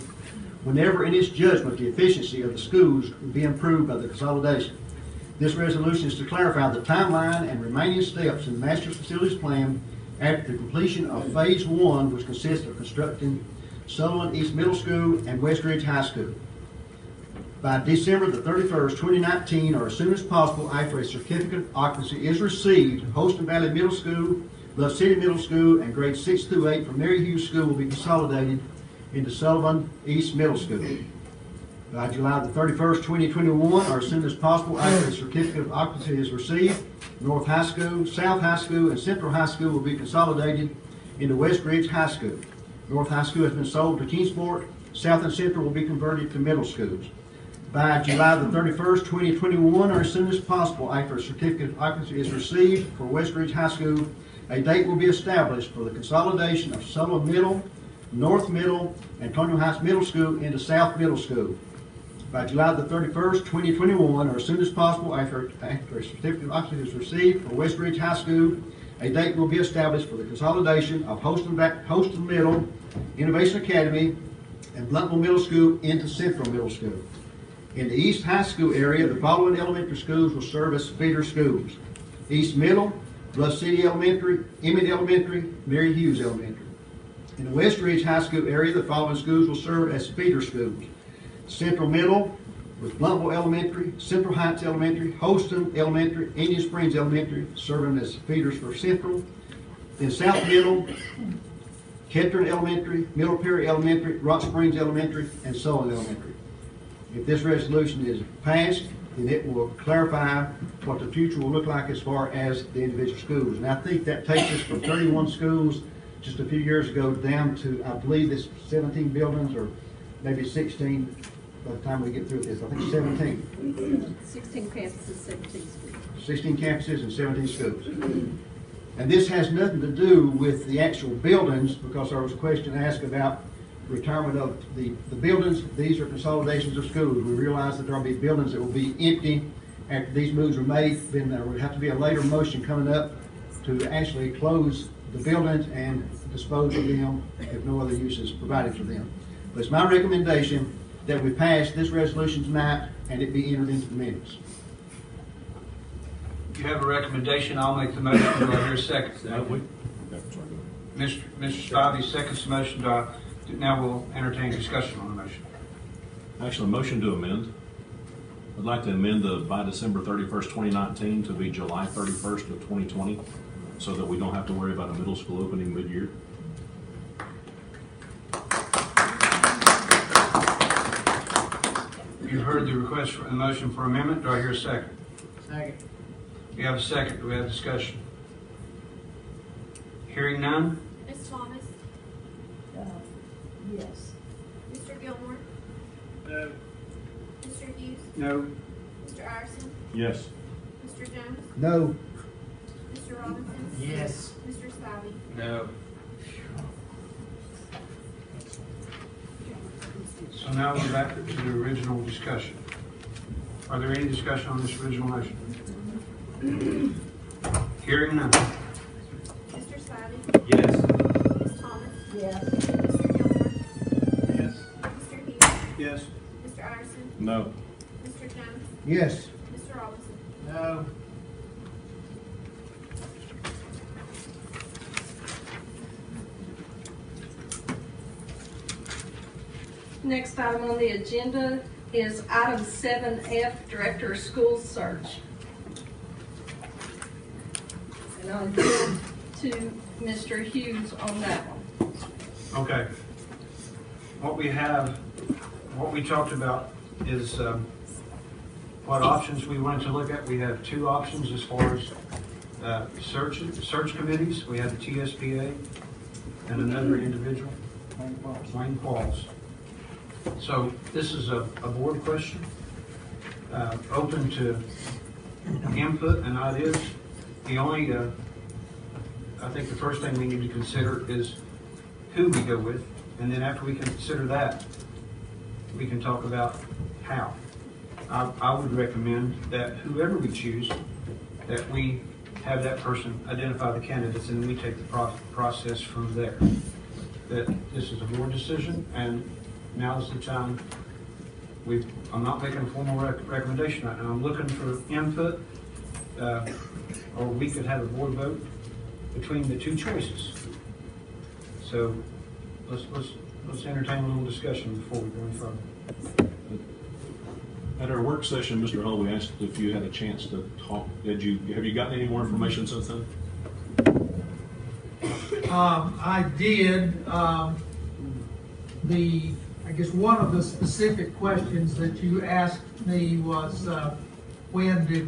whenever in its judgment the efficiency of the schools would be improved by the consolidation. This resolution is to clarify the timeline and remaining steps in the Master Facilities Plan after the completion of Phase 1, which consists of constructing Sullivan East Middle School and West Ridge High School. By December the 31st, 2019, or as soon as possible after a certificate of occupancy is received, Holston Valley Middle School, Bluff City Middle School, and grades 6 through 8 from Mary Hughes School will be consolidated into Sullivan East Middle School. By July the 31st, 2021, or as soon as possible after a certificate of occupancy is received, North High School, South High School, and Central High School will be consolidated into West Ridge High School. North High School has been sold to Kingsport. South and Central will be converted to middle schools. By July the 31st, 2021, or as soon as possible after a certificate of occupancy is received for West Ridge High School, a date will be established for the consolidation of Sullivan Middle, North Middle, and Antonio Heights Middle School into South Middle School. By July the 31st, 2021, or as soon as possible after a certificate of occupancy is received for West Ridge High School, a date will be established for the consolidation of Holston Middle, Innovation Academy, and Bluntville Middle School into Central Middle School. In the East High School area, the following elementary schools will serve as feeder schools: East Middle, Bluff City Elementary, Emmett Elementary, Mary Hughes Elementary. In the West Ridge High School area, the following schools will serve as feeder schools: Central Middle with Bluntville Elementary, Central Heights Elementary, Holston Elementary, Indian Springs Elementary, serving as feeders for Central. Then South Middle, Kedron Elementary, Middle Perry Elementary, Rock Springs Elementary, and Sullivan Elementary. If this resolution is passed, then it will clarify what the future will look like as far as the individual schools. And I think that takes us from 31 schools just a few years ago down to, I believe it's 17 buildings, or maybe 16 by the time we get through this. I think 17. 16 campuses, 17 schools. 16 campuses and 17 schools. And this has nothing to do with the actual buildings, because there was a question asked about retirement of the buildings. These are consolidations of schools. We realize that there will be buildings that will be empty after these moves are made. Then there would have to be a later motion coming up to actually close the buildings and dispose of them if no other use is provided for them. But it's my recommendation that we pass this resolution tonight and it be entered into the minutes. You have a recommendation, I'll make the motion. Do I hear a second? Mr. Spivey seconds the motion. Now we'll entertain discussion on the motion. Actually, a motion to amend. I'd like to amend the by December 31st, 2019 to be July 31st of 2020, so that we don't have to worry about a middle school opening mid-year. You've heard the request for a motion for amendment. Do I hear a second? Second. We have a second. Do we have discussion? Hearing none. Ms. Thomas? Yes. Mr. Gilmore? No. Mr. Hughes? No. Mr. Iverson? Yes. Mr. Jones? No. Mr. Mr. Robinson? Yes. Mr. Spivey? No. So now we're back to the original discussion. Are there any discussion on this original motion? Hearing none. Mr. Spivey? Yes. Ms. Thomas? Yes. Mr. Gilmore? Yes. Mr. Hughes? Yes. Mr. Iverson? No. Mr. Jones? Yes. Mr. Robinson? No. Next item on the agenda is item 7F, Director of Schools Search. And I'll yield to Mr. Hughes on that one. Okay. What we talked about is what options we wanted to look at. We have two options as far as search committees. We have the TSPA and another individual, Wayne Qualls. So this is a board question, open to input and ideas. The only, I think the first thing we need to consider is who we go with, and then after we consider that, we can talk about how. I would recommend that whoever we choose, that we have that person identify the candidates, and then we take the process from there. That this is a board decision, and now's the time. I'm not making a formal recommendation right now. I'm looking for input, or we could have a board vote between the two choices. So let's entertain a little discussion before we go any further. At our work session, Mr. Hull, we asked if you had a chance to talk. Have you gotten any more information since then? I did. I guess one of the specific questions that you asked me was, when did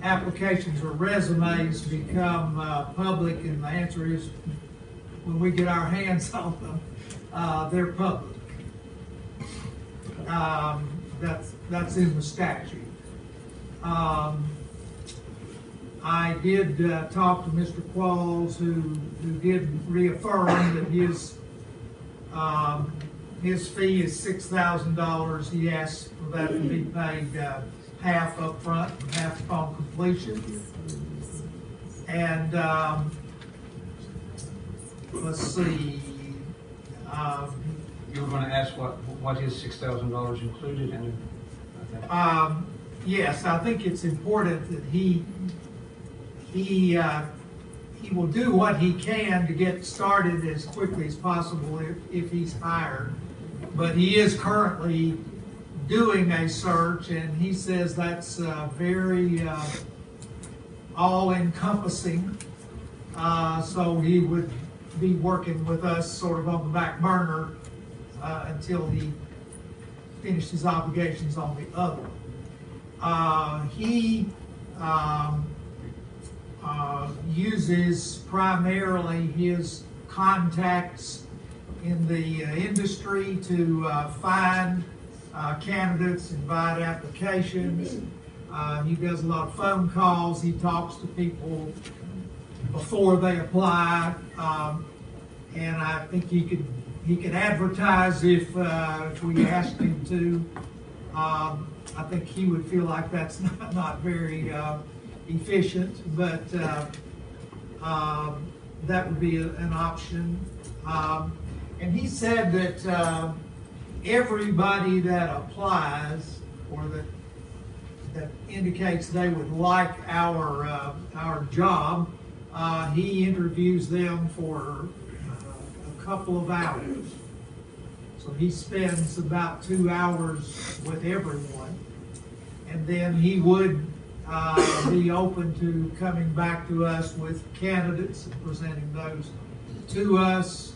applications or resumes become public? And the answer is, when we get our hands on them, they're public. That's in the statute. I did talk to Mr. Qualls, who did reaffirm that his fee is $6,000. He asked for that to be paid half up front and half upon completion. And let's see. You were going to ask what his $6,000 included, and yes, I think it's important that he will do what he can to get started as quickly as possible if he's hired. But he is currently doing a search, and he says that's very all-encompassing. So he would be working with us sort of on the back burner until he finished his obligations on the other one. He uses primarily his contacts in the industry to find candidates, invite applications. He does a lot of phone calls. He talks to people before they apply, and I think he could advertise if we asked him to. I think he would feel like that's not very efficient, but that would be an option. And he said that everybody that applies or that indicates they would like our job, he interviews them for a couple of hours. So he spends about 2 hours with everyone, and then he would be open to coming back to us with candidates and presenting those to us.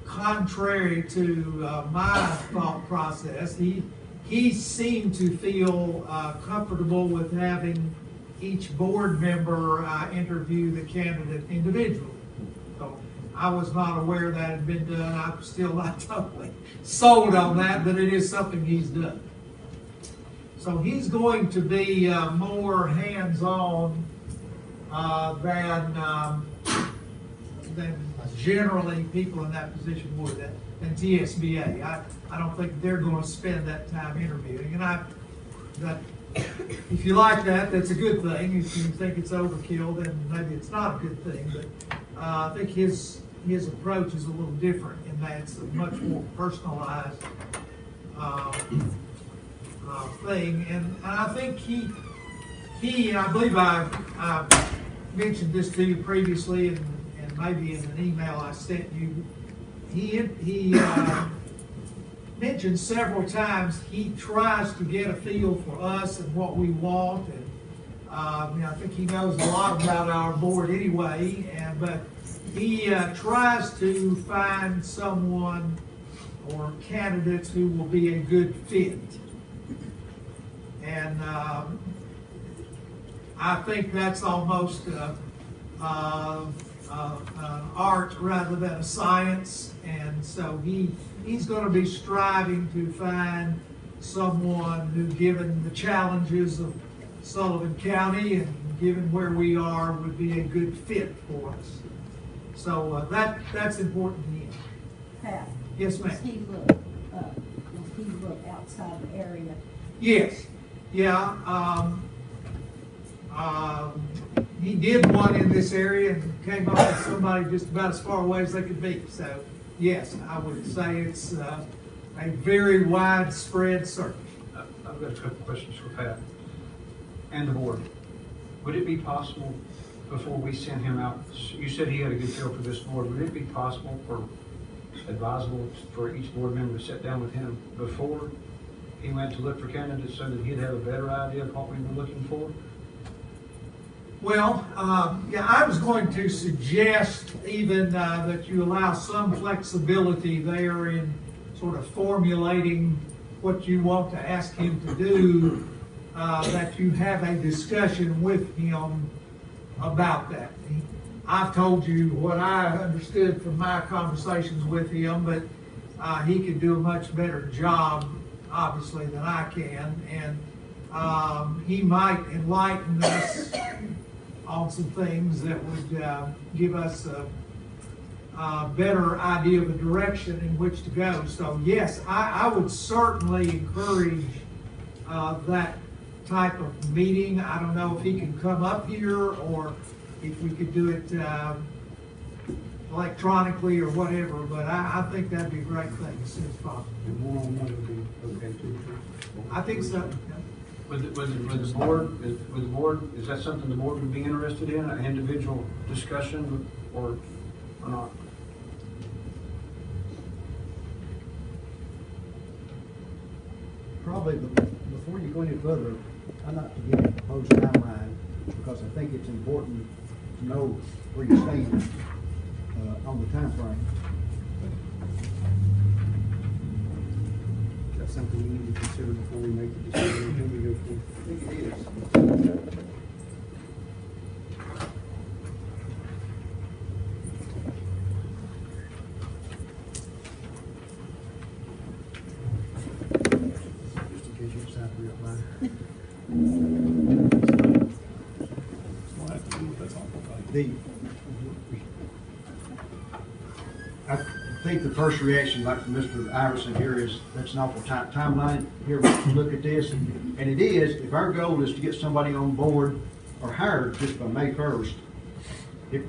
Contrary to my thought process, he seemed to feel comfortable with having each board member interview the candidate individually. So I was not aware that had been done. I'm still not totally sold on that, but it is something he's done. So he's going to be more hands-on than generally people in that position would, than TSBA. I don't think they're going to spend that time interviewing. And if you like that, that's a good thing. If you think it's overkill, then maybe it's not a good thing. But I think his approach is a little different in that it's a much more personalized thing. And I think he and I believe I mentioned this to you previously, and maybe in an email I sent you. He mentioned several times he tries to get a feel for us and what we want, and I think he knows a lot about our board anyway. But he tries to find someone or candidates who will be a good fit, and I think that's almost an art rather than a science, and so he's going to be striving to find someone who, given the challenges of Sullivan County and given where we are, would be a good fit for us. So that's important to him. Pat? Yes, ma'am. Does he look outside the area? Yes. Yeah. He did one in this area and came up with somebody just about as far away as they could be. So, yes, I would say it's a very widespread search. I've got a couple questions for Pat and the board. Would it be possible, before we send him out, you said he had a good feel for this board, would it be possible or advisable for each board member to sit down with him before he went to look for candidates so that he'd have a better idea of what we were looking for? Well, yeah, I was going to suggest even that you allow some flexibility there in sort of formulating what you want to ask him to do, that you have a discussion with him about that. I've told you what I understood from my conversations with him, but he could do a much better job, obviously, than I can, and he might enlighten us on some things that would give us a better idea of the direction in which to go. So yes, I would certainly encourage that type of meeting. I don't know if he can come up here or if we could do it electronically or whatever, but I think that'd be a great thing as soon as possible. And one-on-one would be okay too. I think so. With the board, is that something the board would be interested in, an individual discussion or not? Probably before you go any further, I'd like to give you a proposed timeline, because I think it's important to know where you stand on the time frame. That's something we need to consider before we make the decision on who we go for. I think it is. Just in case you decide to reapply. We'll have to do what that's all about. I think the first reaction, like from Mr. Iverson here, is that's an awful tight timeline. Here, we look at this, and it is, if our goal is to get somebody on board or hired just by May 1st, if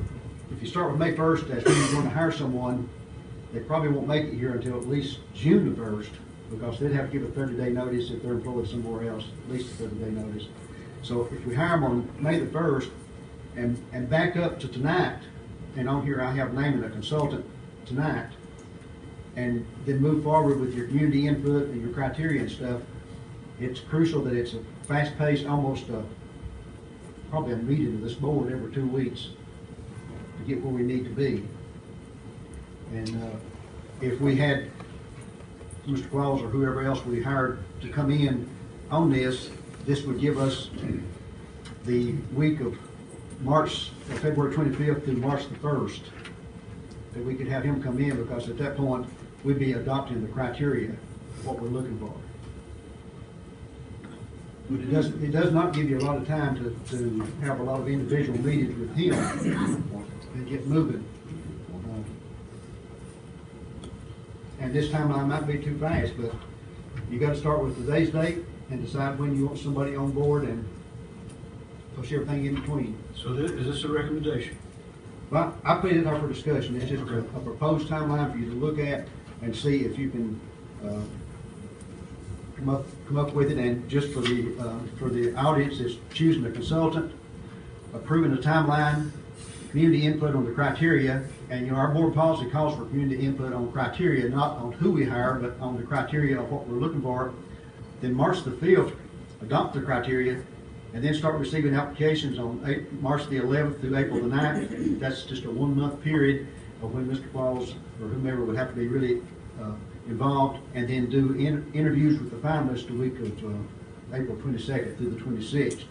you start with May 1st, as when you're going to hire someone, they probably won't make it here until at least June the 1st, because they'd have to give a 30-day notice if they're employed somewhere else, at least a 30-day notice. So if we hire them on May the 1st and back up to tonight, and on here I have naming a consultant tonight, and then move forward with your community input and your criteria and stuff, it's crucial that it's a fast-paced, almost probably a meeting of this board every 2 weeks to get where we need to be. And if we had Mr. Qualls or whoever else we hired to come in on this, this would give us the week of February 25th through March the 1st, that we could have him come in, because at that point, we'd be adopting the criteria, what we're looking for. It does not give you a lot of time to have a lot of individual meetings with him and get moving. And this timeline might be too fast, but you gotta start with today's date and decide when you want somebody on board and push everything in between. So is this a recommendation? Well, I put it up for discussion. It's just a proposed timeline for you to look at and see if you can, come up with it. And just for the audience that's choosing a consultant, approving a timeline, community input on the criteria, and our board policy calls for community input on criteria, not on who we hire, but on the criteria of what we're looking for. Then March the 5th, adopt the criteria, and then start receiving applications on March the 11th through April the 9th. That's just a 1 month period of when Mr. Qualls or whomever would have to be really involved, and then do interviews with the finalists the week of April 22nd through the 26th.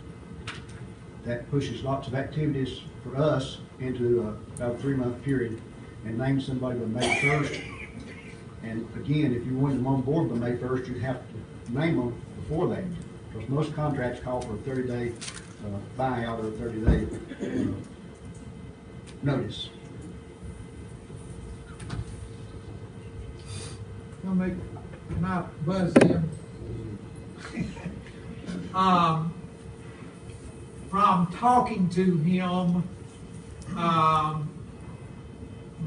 That pushes lots of activities for us into about a 3 month period, and name somebody by May 1st. And again, if you wanted them on board by May 1st, you'd have to name them before that, because most contracts call for a 30-day buyout or a 30-day notice. Can I buzz in? From talking to him,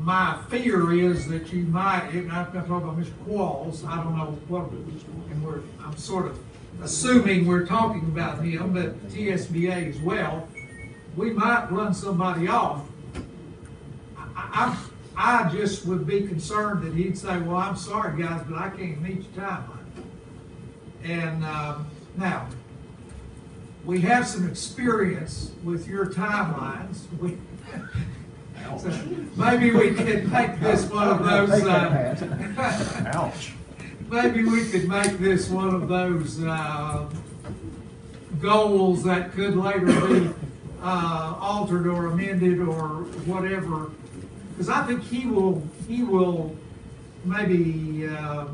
my fear is that you might, and I'm talking about Mr. Qualls, I don't know what, and I'm sort of assuming we're talking about him, but TSBA as well, we might run somebody off. I just would be concerned that he'd say, well, I'm sorry guys, but I can't meet your timeline. And now, we have some experience with your timelines. So maybe we could make this one of those. Ouch. Maybe we could make this one of those goals that could later be altered or amended or whatever. Because I think he will maybe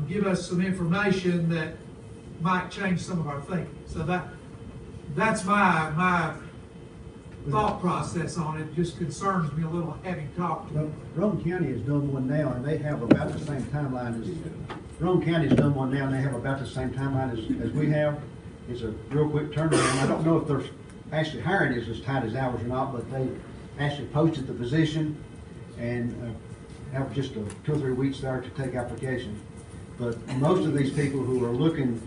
give us some information that might change some of our thinking. So that's my thought process on it. Just concerns me a little having talked to Well, him. Roane County has done one now, and they have about the same timeline as, Roane County has done one now, and they have about the same timeline as we have. It's a real quick turnaround. I don't know if they're actually hiring is as tight as ours or not, but they actually posted the position and have just 2 or 3 weeks there to take applications. But most of these people who are looking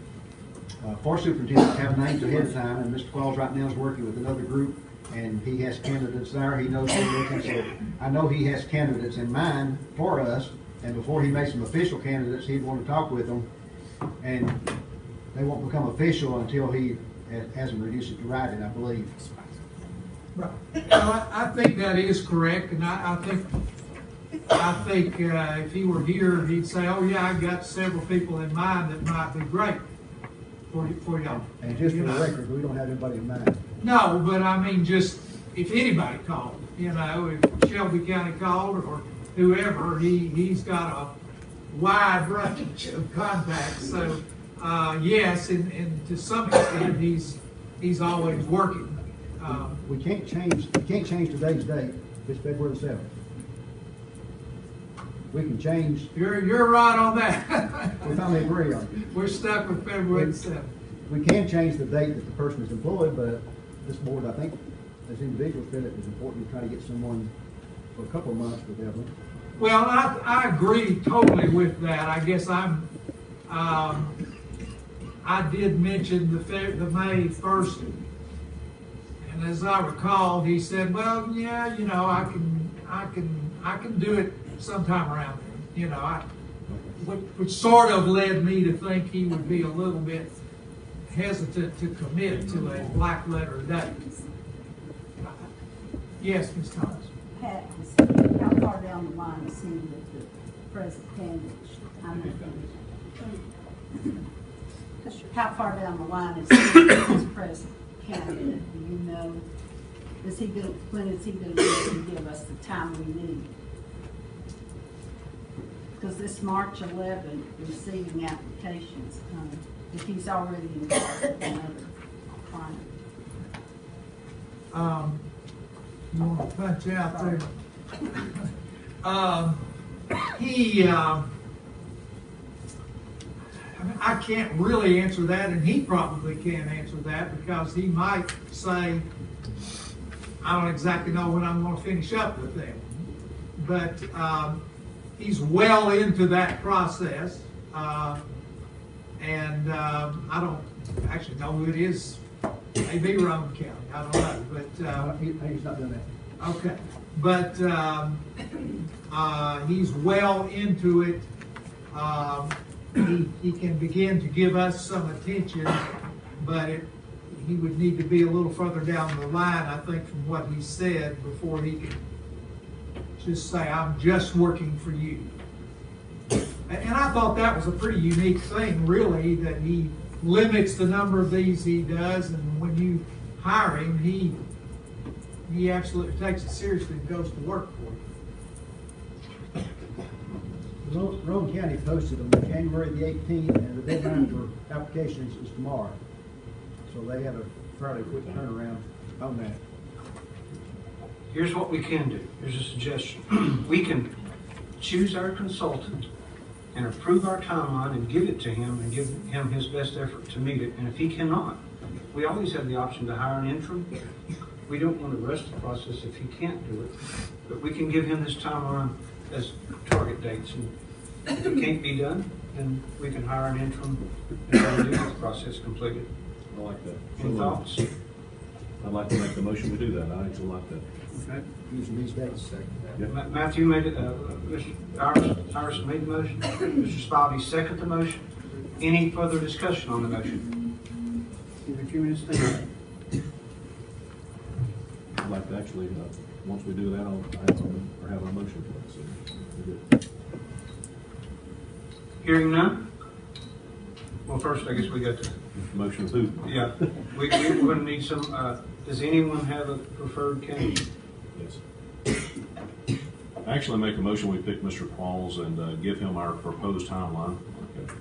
for superintendents have names ahead of time, and Mr. Qualls right now is working with another group, and he has candidates there. He knows we're looking, so I know he has candidates in mind for us, and before he makes them official candidates, he'd want to talk with them, and they won't become official until he has them reduced it to writing, I believe. Right. Well, I think that is correct, and I think if he were here, he'd say, "Oh yeah, I've got several people in mind that might be great for y'all." And just for You the know. record, we don't have anybody in mind. No, but I mean, just if anybody called, if Shelby County called or whoever, he's got a wide range of contacts. So yes, and to some extent, he's always working. We can't change today's date. It's February the 7th. We can change, You're right on that. we finally agree on it. We're stuck with February 7th. We can change the date that the person is employed, but this board, I think, as individuals, feel it is important to try to get someone for a couple of months with them. Well, I agree totally with that. I guess I did mention the May 1st, and as I recall, he said, "Well, yeah, I can do it sometime around then." Which sort of led me to think he would be a little bit hesitant to commit to a black letter date. Yes, Ms. Thomas. Pat, how far down the line is he with the present candidate? How far down the line is he with his present candidate? Do you know? When is he going to be able to give us the time we need? Because this March 11th, receiving applications, if he's already involved with another You want to punch out there? I can't really answer that, and he probably can't answer that, because he might say, I don't exactly know when I'm gonna finish up with them. But, he's well into that process, and, I don't actually know who it is. Maybe Rowan County, I don't know, but, He's not done that. okay, but he's well into it. He can begin to give us some attention, but he would need to be a little further down the line, I think, from what he said, before he can just say, I'm just working for you. And I thought that was a pretty unique thing, really, that he limits the number of these he does, and when you hire him, he absolutely takes it seriously and goes to work for you. Rowan County posted on January the 18th, and the deadline for applications is tomorrow. So they had a fairly quick turnaround on that. Here's what we can do. Here's a suggestion. We can choose our consultant and approve our timeline and give it to him and give him his best effort to meet it. And if he cannot, we always have the option to hire an interim. We don't want to rush the process if he can't do it, but we can give him this timeline as target dates. And if it can't be done, then we can hire an interim and try to do this process completed. I like that. Any thoughts? I'd like to make the motion to do that. I actually like that. Okay. Using these dates. Matthew made it, Mr. Iverson made the motion, Mr. Spivey seconded the motion. Any further discussion on the motion? Give me a few minutes to think. I'd like to actually, once we do that, I'll have a motion for it. So we're good. Hearing none? Well, first, I guess we got to, Motion to. yeah, we're going to need some, does anyone have a preferred candidate? Yes. I actually make a motion, we pick Mr. Qualls and give him our proposed timeline. Okay.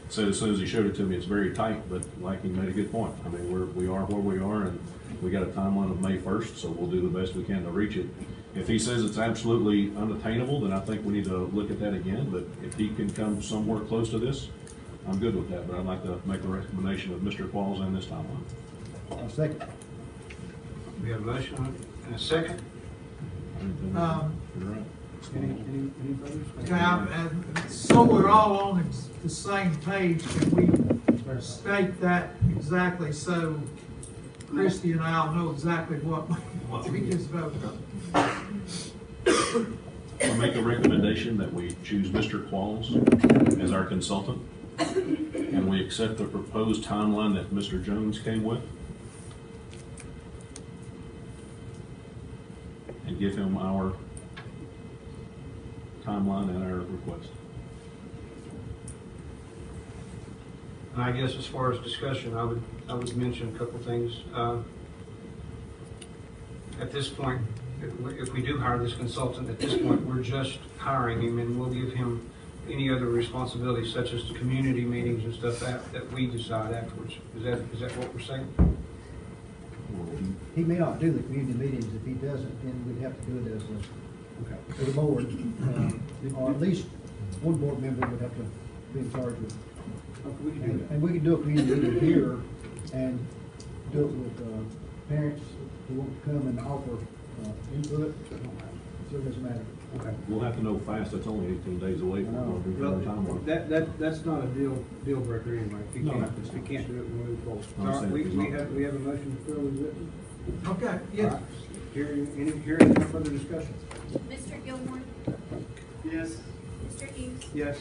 So as soon as he showed it to me, it's very tight, but like he made a good point. I mean, we are where we are, and we got a timeline of May 1st, so we'll do the best we can to reach it. If he says it's absolutely unattainable, then I think we need to look at that again, but if he can come somewhere close to this, I'm good with that, but I'd like to make a recommendation of Mr. Qualls and this timeline. I'll second. We have a motion and a second. You're right. Any further? Okay, so we're all on the same page, can we state that exactly, so Christie and I'll know exactly what we just voted on? I make a recommendation that we choose Mr. Qualls as our consultant, and we accept the proposed timeline that Mr. Jones came with, and give him our timeline and our request. And I guess as far as discussion, I would mention a couple things. At this point, if we do hire this consultant, at this point, we're just hiring him, and we'll give him any other responsibilities, such as the community meetings and stuff that we decide afterwards. Is that what we're saying? He may not do the community meetings. If he doesn't, then we'd have to do it as a board. Or at least one board member would have to be in charge of it. We can do that. And we can do a community meeting here and do it with parents who want to come and offer input. So it doesn't matter. Okay. We'll have to know fast. That's only 18 days away from our Well, timeline. that's not a deal breaker anyway. If you No. can't do it, we'll move forward. I'm All right, saying we it's not. have a motion fairly written. Okay, All yes. right. Hearing no further discussion. Mr. Gilmore, Yes. Mr. Hughes, Yes.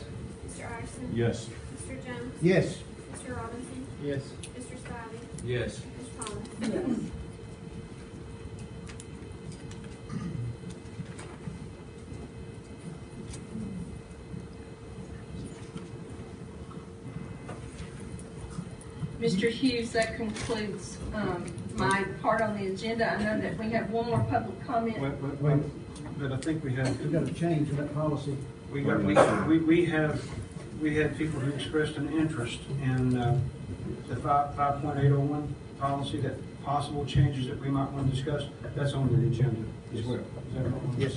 Mr. Iverson, Yes. Mr. Jones, Yes. Mr. Robinson, Yes. Mr. Spivey, Yes. Ms. Collins. Yes. Mr. Hughes, that concludes my part on the agenda. I know that we have one more public comment. Wait, but I think we have, We've got to change that policy. we had people who expressed an interest in the 5.801 policy, that possible changes that we might want to discuss, that's on the agenda as well. Is that right? Yes.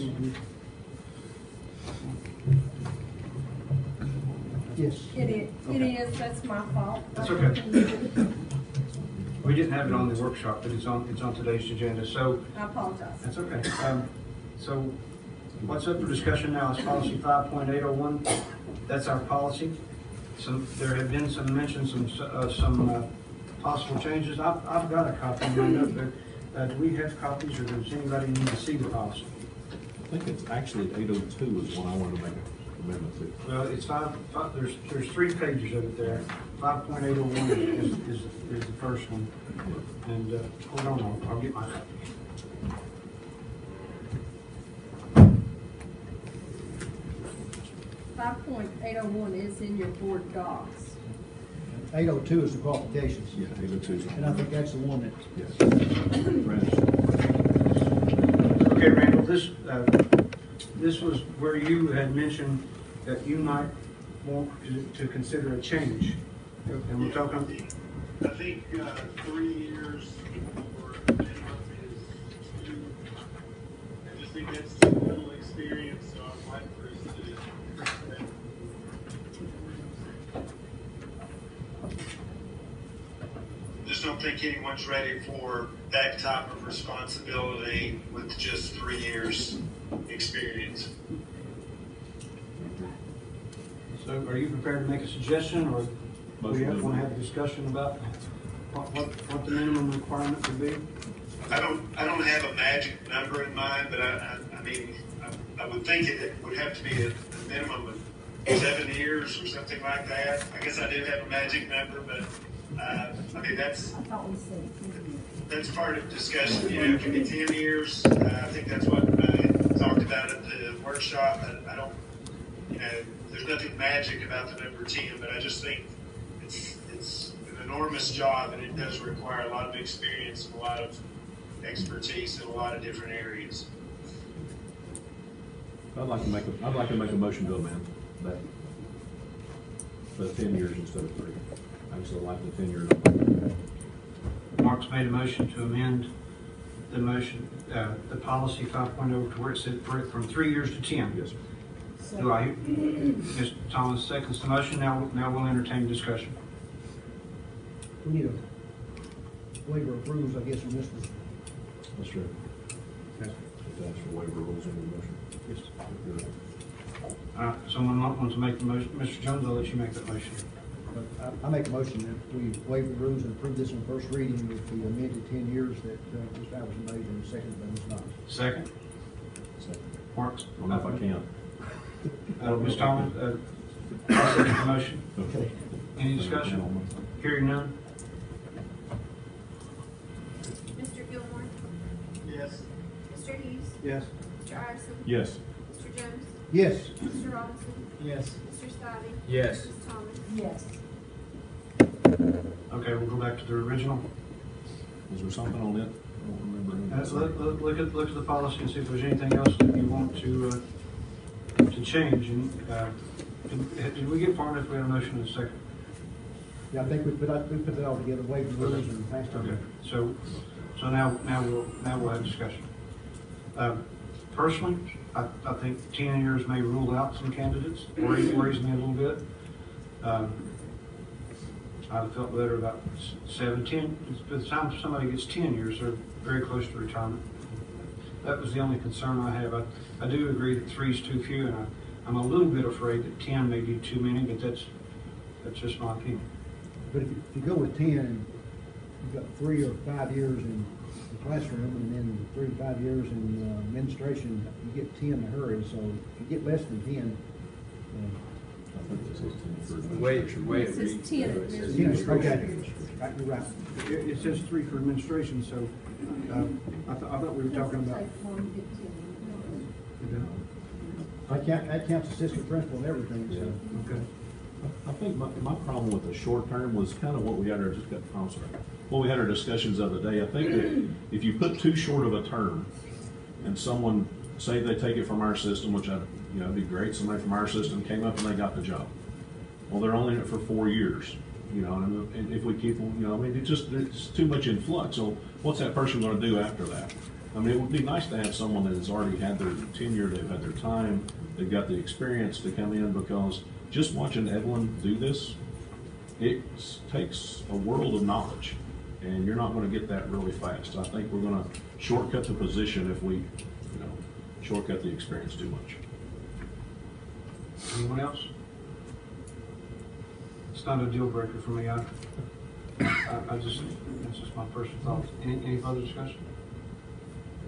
Yes. It is, that's my fault. That's okay. We didn't have it on the workshop, but it's on today's agenda, so I apologize. that's okay. So what's up for discussion now is policy 5.801. That's our policy. There have been some mentions, some possible changes. I've got a copy lined up there. Do we have copies, or does anybody need to see the policy? I think it's actually 802 is one I wanted to make an amendment to. Well, it's there's 3 pages of it there. 5.801 is the first one. And hold on, I'll get my copy. Five point 801 is in your board docs. 802 is the qualifications. Yeah, 802. And I think that's the one that, Yes. Okay, Randall, this was where you had mentioned that you might want to consider a change. And we're talking, I think 3 years for minimum is too, I just think that's too little experience, so I'd like for us to. Just don't think anyone's ready for that type of responsibility with just 3 years experience. so are you prepared to make a suggestion, or we want to have a discussion about what the minimum requirement would be? I don't have a magic number in mind, but I mean, I would think it would have to be a minimum of 7 years or something like that. I guess I do have a magic number, but I mean, that's part of discussion. You know, it can be 10 years. I think that's what I talked about at the workshop. I don't, you know, there's nothing magic about the number 10, but I just think it's an enormous job, and it does require a lot of experience and a lot of expertise in a lot of different areas. I'd like to make a motion to amend that. For 10 years instead of 3. I still like the 10-year number. Mark's made a motion to amend the motion, the policy 5.0 to where it said from 3 years to 10. Yes, sir. Do I, Mr. Thomas seconds the motion. Now we'll entertain discussion. we need a waiver of rules, I guess, on this one. That's true. Okay. That's for waiver rules in the motion. Yes. Someone might want to make the motion. Mr. Jones, I'll let you make that motion. But I make a motion that we waive the rules and approve this on first reading with the amended 10 years that Mr. Iverson made and seconded by Ms. Knox. Second. Marks? I don't know if I can. Ms. Thomas, I'll second the motion. Okay. Any discussion? Hearing none? Mr. Gilmore, Yes. Mr. Hughes, Yes. Mr. Iverson, Yes. Mr. Jones, Yes. Mr. Robinson, Yes. Mr. Spivey, Yes. Ms. Thomas. Yes. Okay, we'll go back to the original. Was there something on it? I don't remember. Look at the policy and see if there's anything else that you want to change. And did we get far enough? We had a motion in a second. Yeah, I think we put it all together, waived the rules and passed it. Okay, so now we'll have discussion. Personally, I think 10 years may rule out some candidates, worries me a little bit. I'd have felt better about 7, 10. By the time somebody gets 10 years, they're very close to retirement. That was the only concern I have. I do agree that 3 is too few, and I'm a little bit afraid that 10 may be too many, but that's just my opinion. But if you go with 10, you've got 3 or 5 years in the classroom, and then 3 to 5 years in administration, you get 10 in a hurry. So if you get less than 10, I think this is 10 for administration. This is 10 yes, administration. okay, you're right. It says 3 for administration, so I thought we were talking about. That counts assistant principal and everything, so. Okay. I think my problem with the short term was kind of what we had our what we had our discussions the other day. I think that if you put too short of a term, and someone say they take it from our system, which it'd be great. Somebody from our system came up and they got the job. Well, they're only in it for 4 years. you know, and if we keep them, you know, I mean, it's too much in flux. So what's that person gonna do after that? I mean, it would be nice to have someone that has already had their tenure, they've had their time, they've got the experience to come in, because just watching Evelyn do this, it takes a world of knowledge, and you're not gonna get that really fast. I think we're gonna shortcut the position if we, you know, shortcut the experience too much. Anyone else? It's not a deal breaker for me. I just, that's just my personal thoughts. Any further discussion?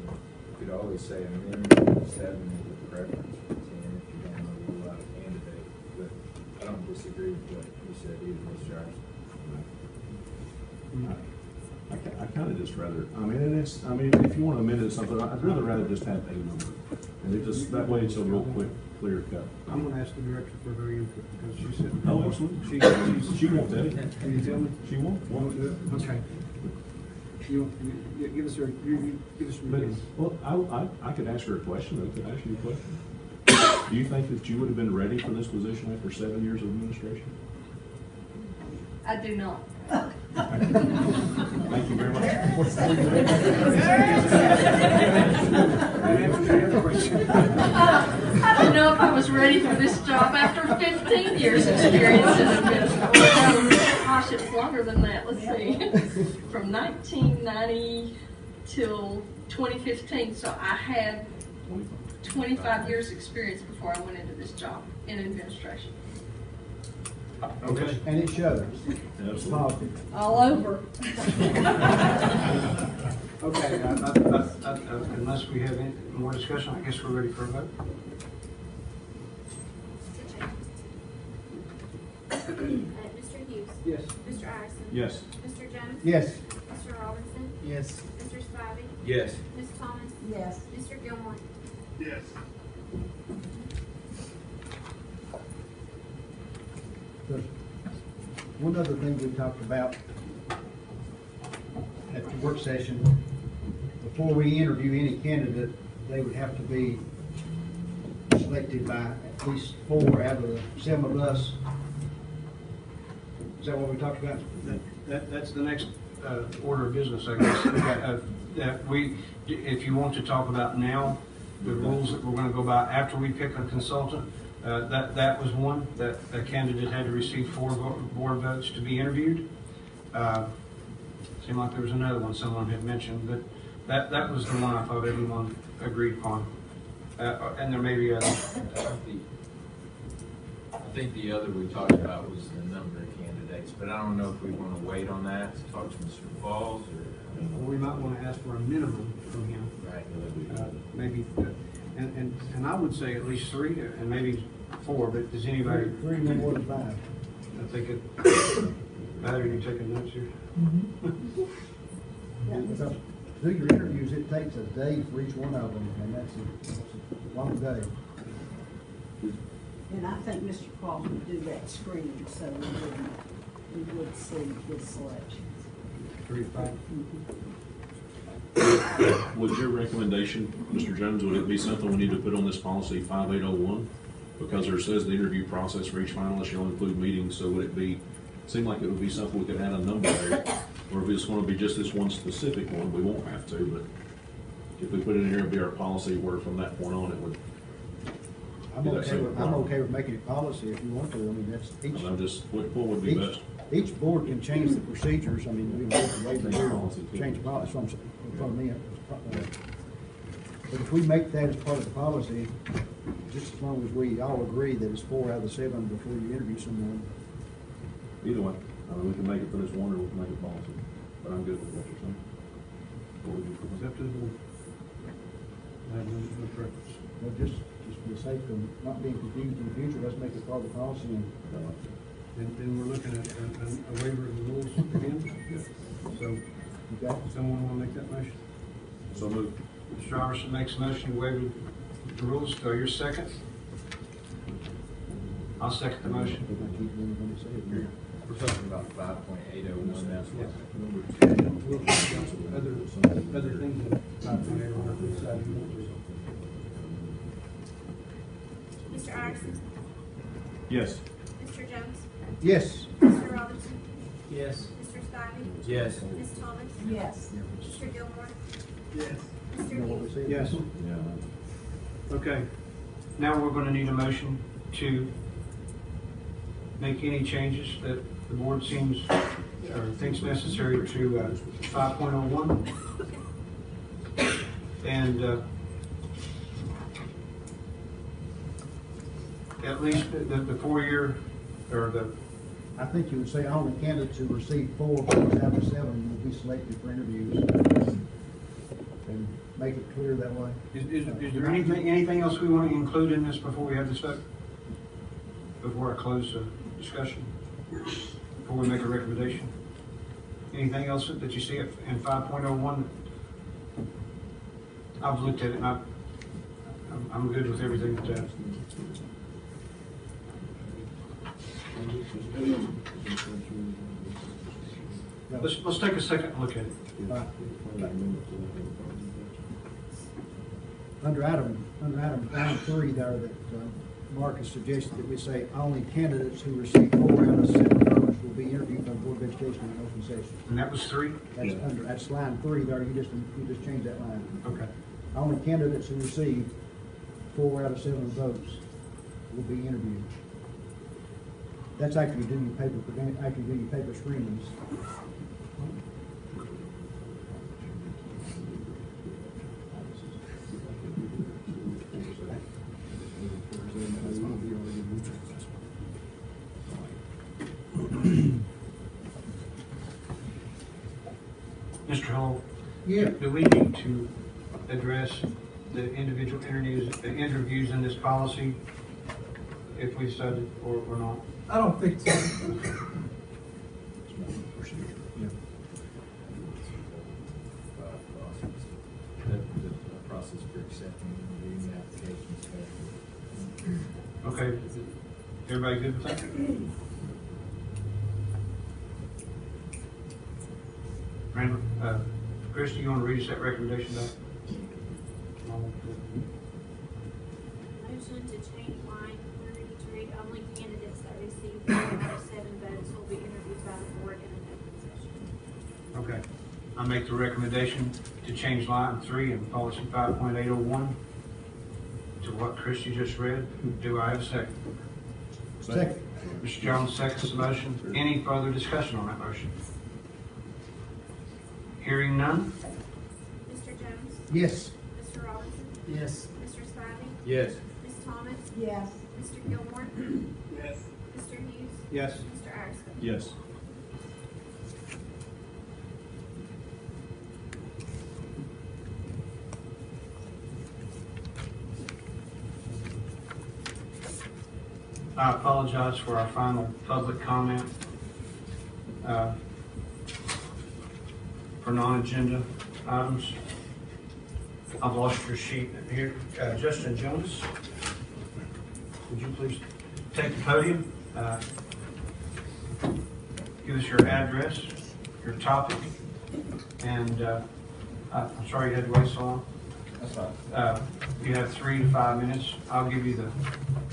You could always say a minimum of 7 is a preference for 10 if you don't want to rule out a candidate. But I don't disagree with what you said either, Mr. Iverson. I kind of just rather, I mean, and it's, I mean, if you want to amend it to something, I'd rather just have a number. And it just, that way it's a real quick, clear cut. I'm gonna ask the director for her input, because she said. Oh, absolutely. She won't tell you. Can you tell me? She won't. Won't do it? Okay. You give us her, you give us But, your. well, I could ask her a question, I could ask you a question. Do you think that you would have been ready for this position after 7 years of administration? I do not. Thank you very much. I don't know if I was ready for this job after 15 years experience in administration. Gosh, it's longer than that. Let's see. From 1990 till 2015. So I had 25 years experience before I went into this job in administration. Okay. And it shows. It's positive. All over. Okay, unless we have any more discussion, I guess we're ready for a vote. Mr. Hughes. Yes. Mr. Iverson. Yes. Mr. Jones. Yes. Mr. Robinson. Yes. Mr. Spivey. Yes. Ms. Thomas. Yes. Mr. Gilmore. Yes. There's one other thing we talked about at the work session. Before we interview any candidate, they would have to be selected by at least 4 out of the 7 of us. Is that what we talked about? That's the next order of business, I guess. If you want to talk about now, the rules that we're going to go by after we pick a consultant, that was one, that a candidate had to receive 4 board votes to be interviewed. Seemed like there was another one someone had mentioned, but that was the one I thought everyone agreed upon. And there may be others. I think the other we talked about was the number of candidates, but I don't know if we want to wait on that to talk to Mr. Falls or. Or we might want to ask for a minimum from him. Right. Maybe, and I would say at least 3, and maybe 4, but does anybody? 3 no more than 5. I think it, Valerie, you taking notes here? Because do your interviews, it takes a day for each one of them, and that's a long day. And I think Mr. Claus would do that screening, so we would see his selections. 3 to 5. Would your recommendation, Mr. Jones, would it be something we need to put on this policy 5801? Because there says the interview process for each finalist shall include meetings, so would it be, seem like it would be something we could add a number there? Or if it's going to be just this one specific one, we won't have to, but if we put it in here, it'd be our policy where from that point on, it would. I'm okay with making it policy if you want to. I mean, that's each. I'm just, what would be best? Each board can change the procedures. I mean, we have to wait to change policy. So I'm saying, for me, but if we make that as part of the policy, just as long as we all agree that it's 4 out of the 7 before you interview someone. Either way, I mean, we can make it for this one or we can make it policy, but I'm good with what you're saying. What would you It's prefer? up to the board. I have no preference. But just for the sake of not being confused in the future, let's make it part of the policy and. And then we're looking at a waiver of the rules again. So, someone want to make that motion? So moved. Mr. Iverson makes a motion to waive the rules. So your second? I'll second the motion. We're talking about 5.801 now. Other things that Mr. Iverson. Yes. Mr. Jones. Yes. Mr. Robinson. Yes. Mr. Spivey. Yes. Ms. Thomas. Yes. Mr. Gilmore. Yes. Mr. Hughes. Yes. Okay. Now we're going to need a motion to make any changes that the board seems or thinks necessary to 5.01. And at least the 4-year or the, I think you would say only candidates who receive 4 out of 7 will be selected for interviews. And make it clear that way. is there anything else we want to include in this before we have this vote? Before I close the discussion? Before we make a recommendation? Anything else that you see in 5.01? I've looked at it and I'm good with everything with that. Let's take a second look at it. Under item 3 there that Mark has suggested that we say only candidates who receive 4 out of 7 votes will be interviewed by the Board of Education in open session. And that was 3? That's line 3 there, you just changed that line. Okay. Only candidates who receive 4 out of 7 votes will be interviewed. That's after you do your paper screenings. Mr. Hall? Yeah. Do we need to address the individual interviews in this policy if we decided or not? I don't think so. The process for accepting and reviewing applications. Okay. Everybody good with that? Randall, Chris, do you want to read us that recommendation back? Motion to change line 3 to read only candidates that receive 4 out of 7 votes will be interviewed by the board in an open session. Okay. I make the recommendation to change line 3 in policy 5.801 to what Chris you just read. Do I have a second? Second. Mr. Jones seconds the motion. Any further discussion on that motion? Hearing none? Mr. Jones. Yes. Mr. Robinson. Yes. Mr. Spivey. Yes. Ms. Thomas. Yes. Mr. Gilmore. Yes. Mr. Hughes. Yes. Mr. Ireson. Yes. I apologize for our final public comment for non-agenda items. I've lost your sheet here. Justin Jonas, would you please take the podium? Give us your address, your topic, and I'm sorry you had to wait so long. That's fine. You have 3 to 5 minutes. I'll give you the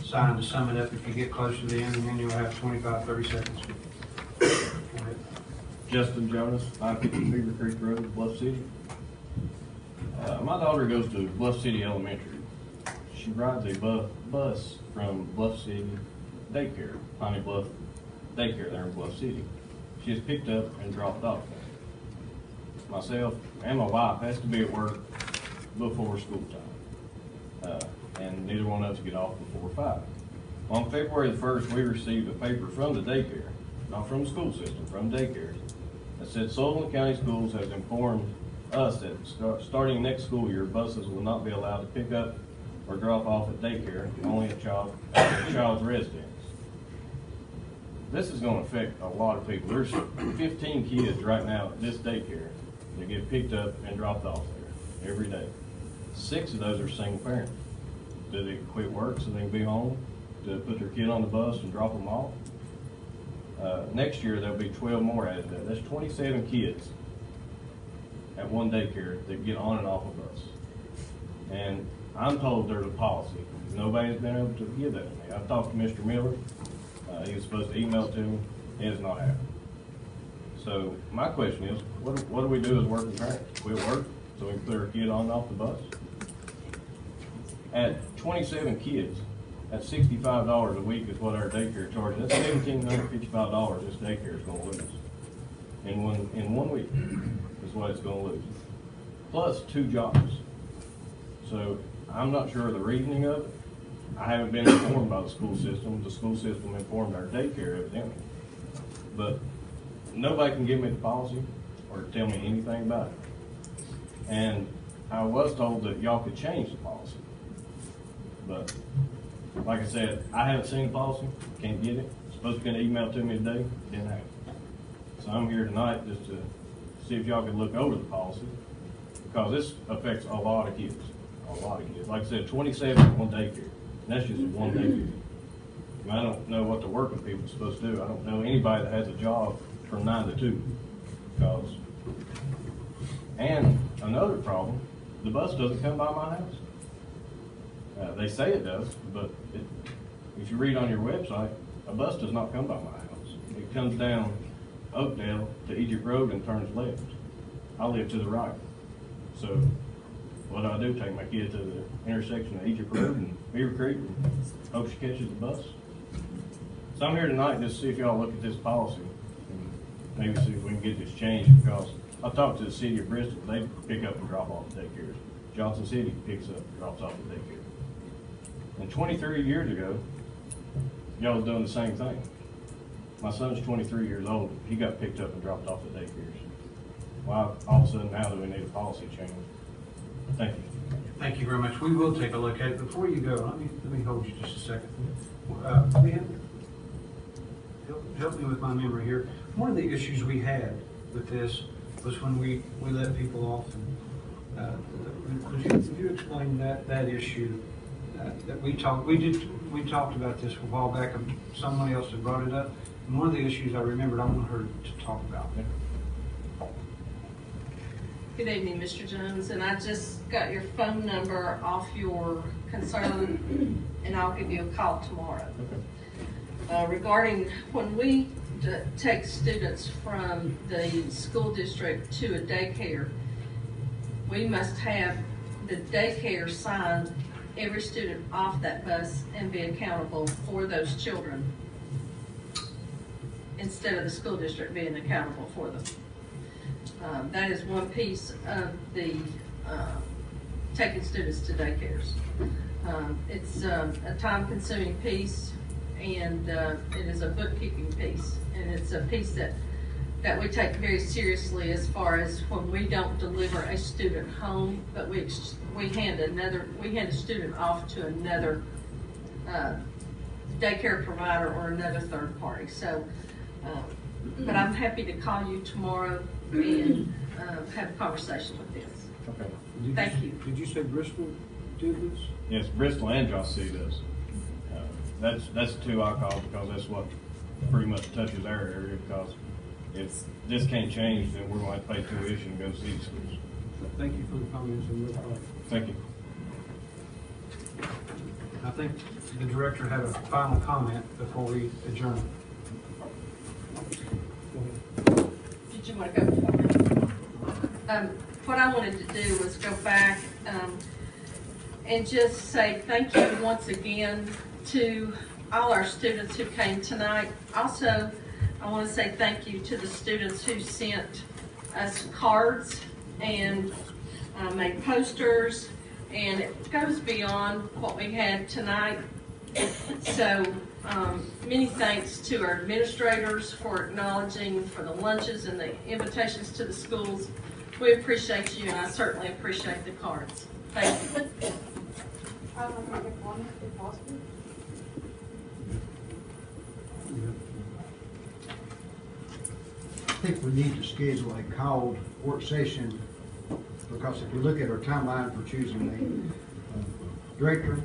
sign to sum it up if you get close to the end, and then you'll have 25, 30 seconds. Go ahead. Justin Jonas, 550 Beaver Creek Road, Bluff City. My daughter goes to Bluff City Elementary. She rides a bus from Bluff City Daycare, Piney Bluff Daycare there in Bluff City. She is picked up and dropped off there. Myself and my wife has to be at work before school time. And neither one of us get off before 5. On February the 1st, we received a paper from the daycare, not from the school system, from daycare, that said Sullivan County Schools has informed us that starting next school year, buses will not be allowed to pick up or drop off at daycare, only at child's residence. This is going to affect a lot of people. There's 15 kids right now at this daycare that get picked up and dropped off there every day. 6 of those are single parents. Do they quit work so they can be home? Do they put their kid on the bus and drop them off? Next year, there'll be 12 more added to that. That's 27 kids at one daycare that get on and off a bus. And I'm told there's a policy. Nobody's been able to give that to me. I've talked to Mr. Miller. He was supposed to email it to me. It has not happened. So my question is, what do we do as working parents? We work so we can put our kid on and off the bus? At 27 kids, at $65 a week is what our daycare charges. That's $1,755 this daycare is gonna lose. In one week is what it's gonna lose. Plus 2 jobs. So I'm not sure of the reasoning of it. I haven't been informed by the school system. The school system informed our daycare evidently. But nobody can give me the policy or tell me anything about it. And I was told that y'all could change the policy. But like I said, I haven't seen the policy, can't get it. It's supposed to be an email to me today, didn't have it. So I'm here tonight just to see if y'all could look over the policy, because this affects a lot of kids, Like I said, 27 at one daycare, and that's just one daycare. I don't know what the working people are supposed to do. I don't know anybody that has a job from 9 to 2. And another problem, the bus doesn't come by my house. They say it does, but if you read on your website, a bus does not come by my house. It comes down Oakdale to Egypt Road and turns left. I live to the right. So what do? Take my kid to the intersection of Egypt Road and Beaver Creek and hope she catches the bus? So I'm here tonight just to see if y'all look at this policy and maybe see if we can get this changed, because I talked to the city of Bristol. They pick up and drop off the daycares. Johnson City picks up and drops off the daycare. And 23 years ago, y'all was doing the same thing. My son's 23 years old. He got picked up and dropped off at daycares. Why all of a sudden now do we need a policy change? Thank you. Thank you very much. We will take a look at it. Before you go, let me hold you just a second. Help me with my memory here. One of the issues we had with this was when we let people off. And, could you explain that issue that we talked about this a while back, and someone else had brought it up. And one of the issues I remembered I want her to talk about. Good evening, Mr. Jones, and I just got your phone number off your concern, and I'll give you a call tomorrow. Regarding when we take students from the school district to a daycare, we must have the daycare sign every student off that bus and be accountable for those children, instead of the school district being accountable for them. That is one piece of the taking students to daycares. It's a time-consuming piece, and it is a bookkeeping piece, and it's a piece that we take very seriously as far as when we don't deliver a student home, but we hand a student off to another daycare provider or another third party. So, but I'm happy to call you tomorrow and have a conversation with this. Okay. Thank you. Did you say Bristol did this? Yes, Bristol and Johnson City does. That's the two I call, because that's what pretty much touches our area, because if this can't change, then we're going to have to pay tuition and go to city schools. Thank you for the comments on your part. Thank you. I think the director had a final comment before we adjourn. Did you want to go before? What I wanted to do was go back and just say thank you once again to all our students who came tonight. Also, I want to say thank you to the students who sent us cards and made posters, and it goes beyond what we had tonight. So many thanks to our administrators for acknowledging for the lunches and the invitations to the schools. We appreciate you, and I certainly appreciate the cards. Thank you. I think we need to schedule a called work session, because if you look at our timeline for choosing a director,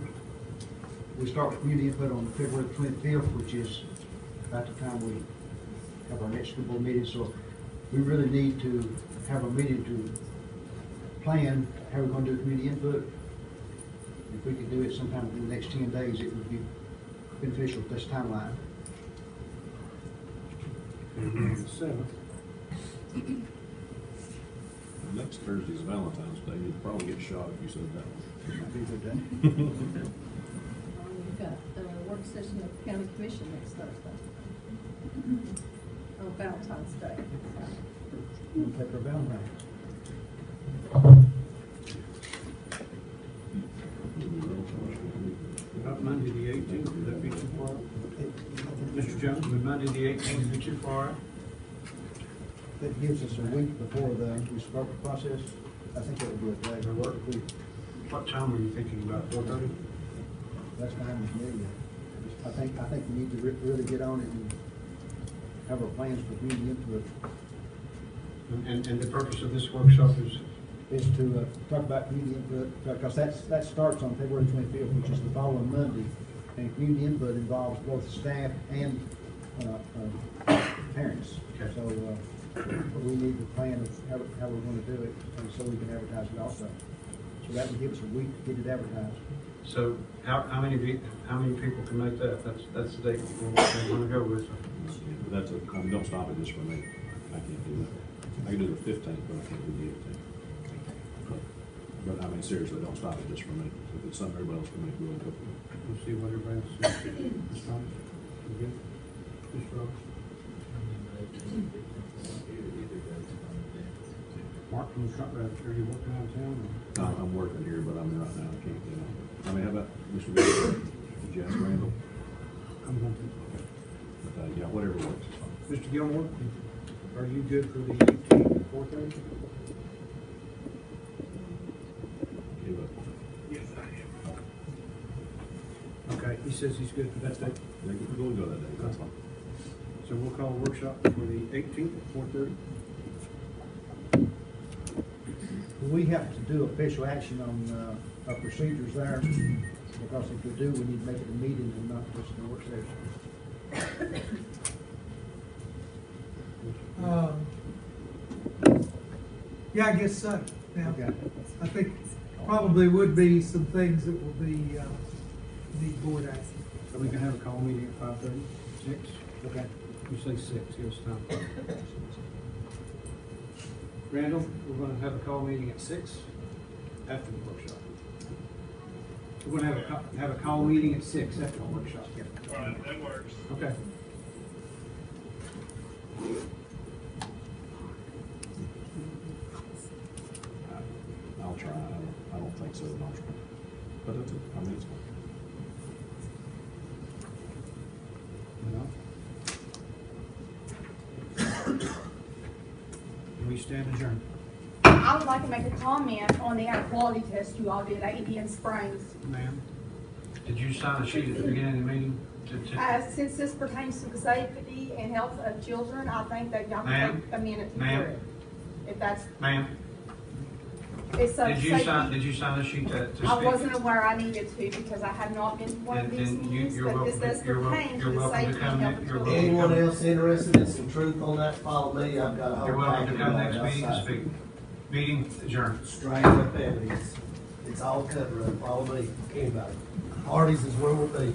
we start with community input on February 25th, which is about the time we have our next school board meeting. So we really need to have a meeting to plan how we're going to do community input. If we could do it sometime in the next 10 days, it would be beneficial with this timeline. And the 7th. Next Thursday's Valentine's Day. You'd probably get shot if you said that one. We've got a work session of the county commission next Thursday. On Valentine's Day. We'll take our Valentine. About Monday the 18th, would that be too far out? Mr. Jones, would Monday the 18th be too far out? That gives us a week before we start the process. I think that would be a great work. What time were you thinking about, 4:30? That's fine with me. I think we need to really get on it and have our plans for community input. And the purpose of this workshop is to talk about community input, because that starts on February 25th, which is the following Monday. And community input involves both staff and parents. Okay. So we need to plan of how we're going to do it, and so we can advertise it also. So that would give us a week to get it advertised. So how many people can make that? That's the date we're going to go with. Don't stop it just for me. I can't do that. I can do the 15th, but I can't do the 18th. But I mean, seriously, don't stop it just for me. If it's something everybody else can make, we'll go for it. We'll see what everybody else says. Ms. Thomas, you good? Mr. Roberts? Mark, are you working out of town? No, I'm working here, but I mean, right now, I can't, I mean, how about Mr. Gilmore? Did you ask Randall? I'm going to. But, yeah, whatever works is fine. Mr. Gilmore, are you good for the 18th at 4:30? Give up. Yes, I am. Okay, he says he's good for that date. Yeah, we'll go that day, that's fine. So we'll call a workshop for the 18th at 4:30. We have to do official action on our procedures there, because if we do, we need to make it a meeting and not just a work session. Yeah, I guess so. Now, Okay. I think probably would be some things that will be, need board action. So we can have a call meeting at 5:30? 6? Okay. You say 6, give us time. Randall, we're going to have a call meeting at 6 after the workshop. We're going to have a call meeting at 6 after the workshop. All right, that works. Okay. I'll try. I don't think so, but that's it. I mean, it's fine. We stand adjourned. I would like to make a comment on the air quality test you all did at Indian Springs. Ma'am, did you sign a sheet at the beginning of the meeting? Since this pertains to the safety and health of children, I think that y'all Ma'am? can take a minute to do Ma'am? it. If that's, Ma'am, it's a did you safety. sign a sheet to speak? I wasn't aware I needed to because I had not been to one of these meetings, but this does pertain to the safety and health of children. Anyone else interested in some truth on that, follow me. I've got a whole You're welcome packet to come of next it meeting to outside. speak. Meeting adjourned. Straight up evidence. It's all covered. Follow me. Anybody. Hardy's is where we'll be.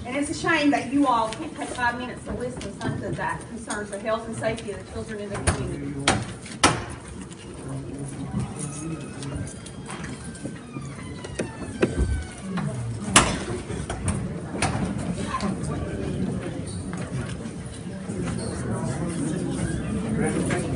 And it's a shame that you all can't take 5 minutes to listen to something that concerns the health and safety of the children in the community. Randall, thank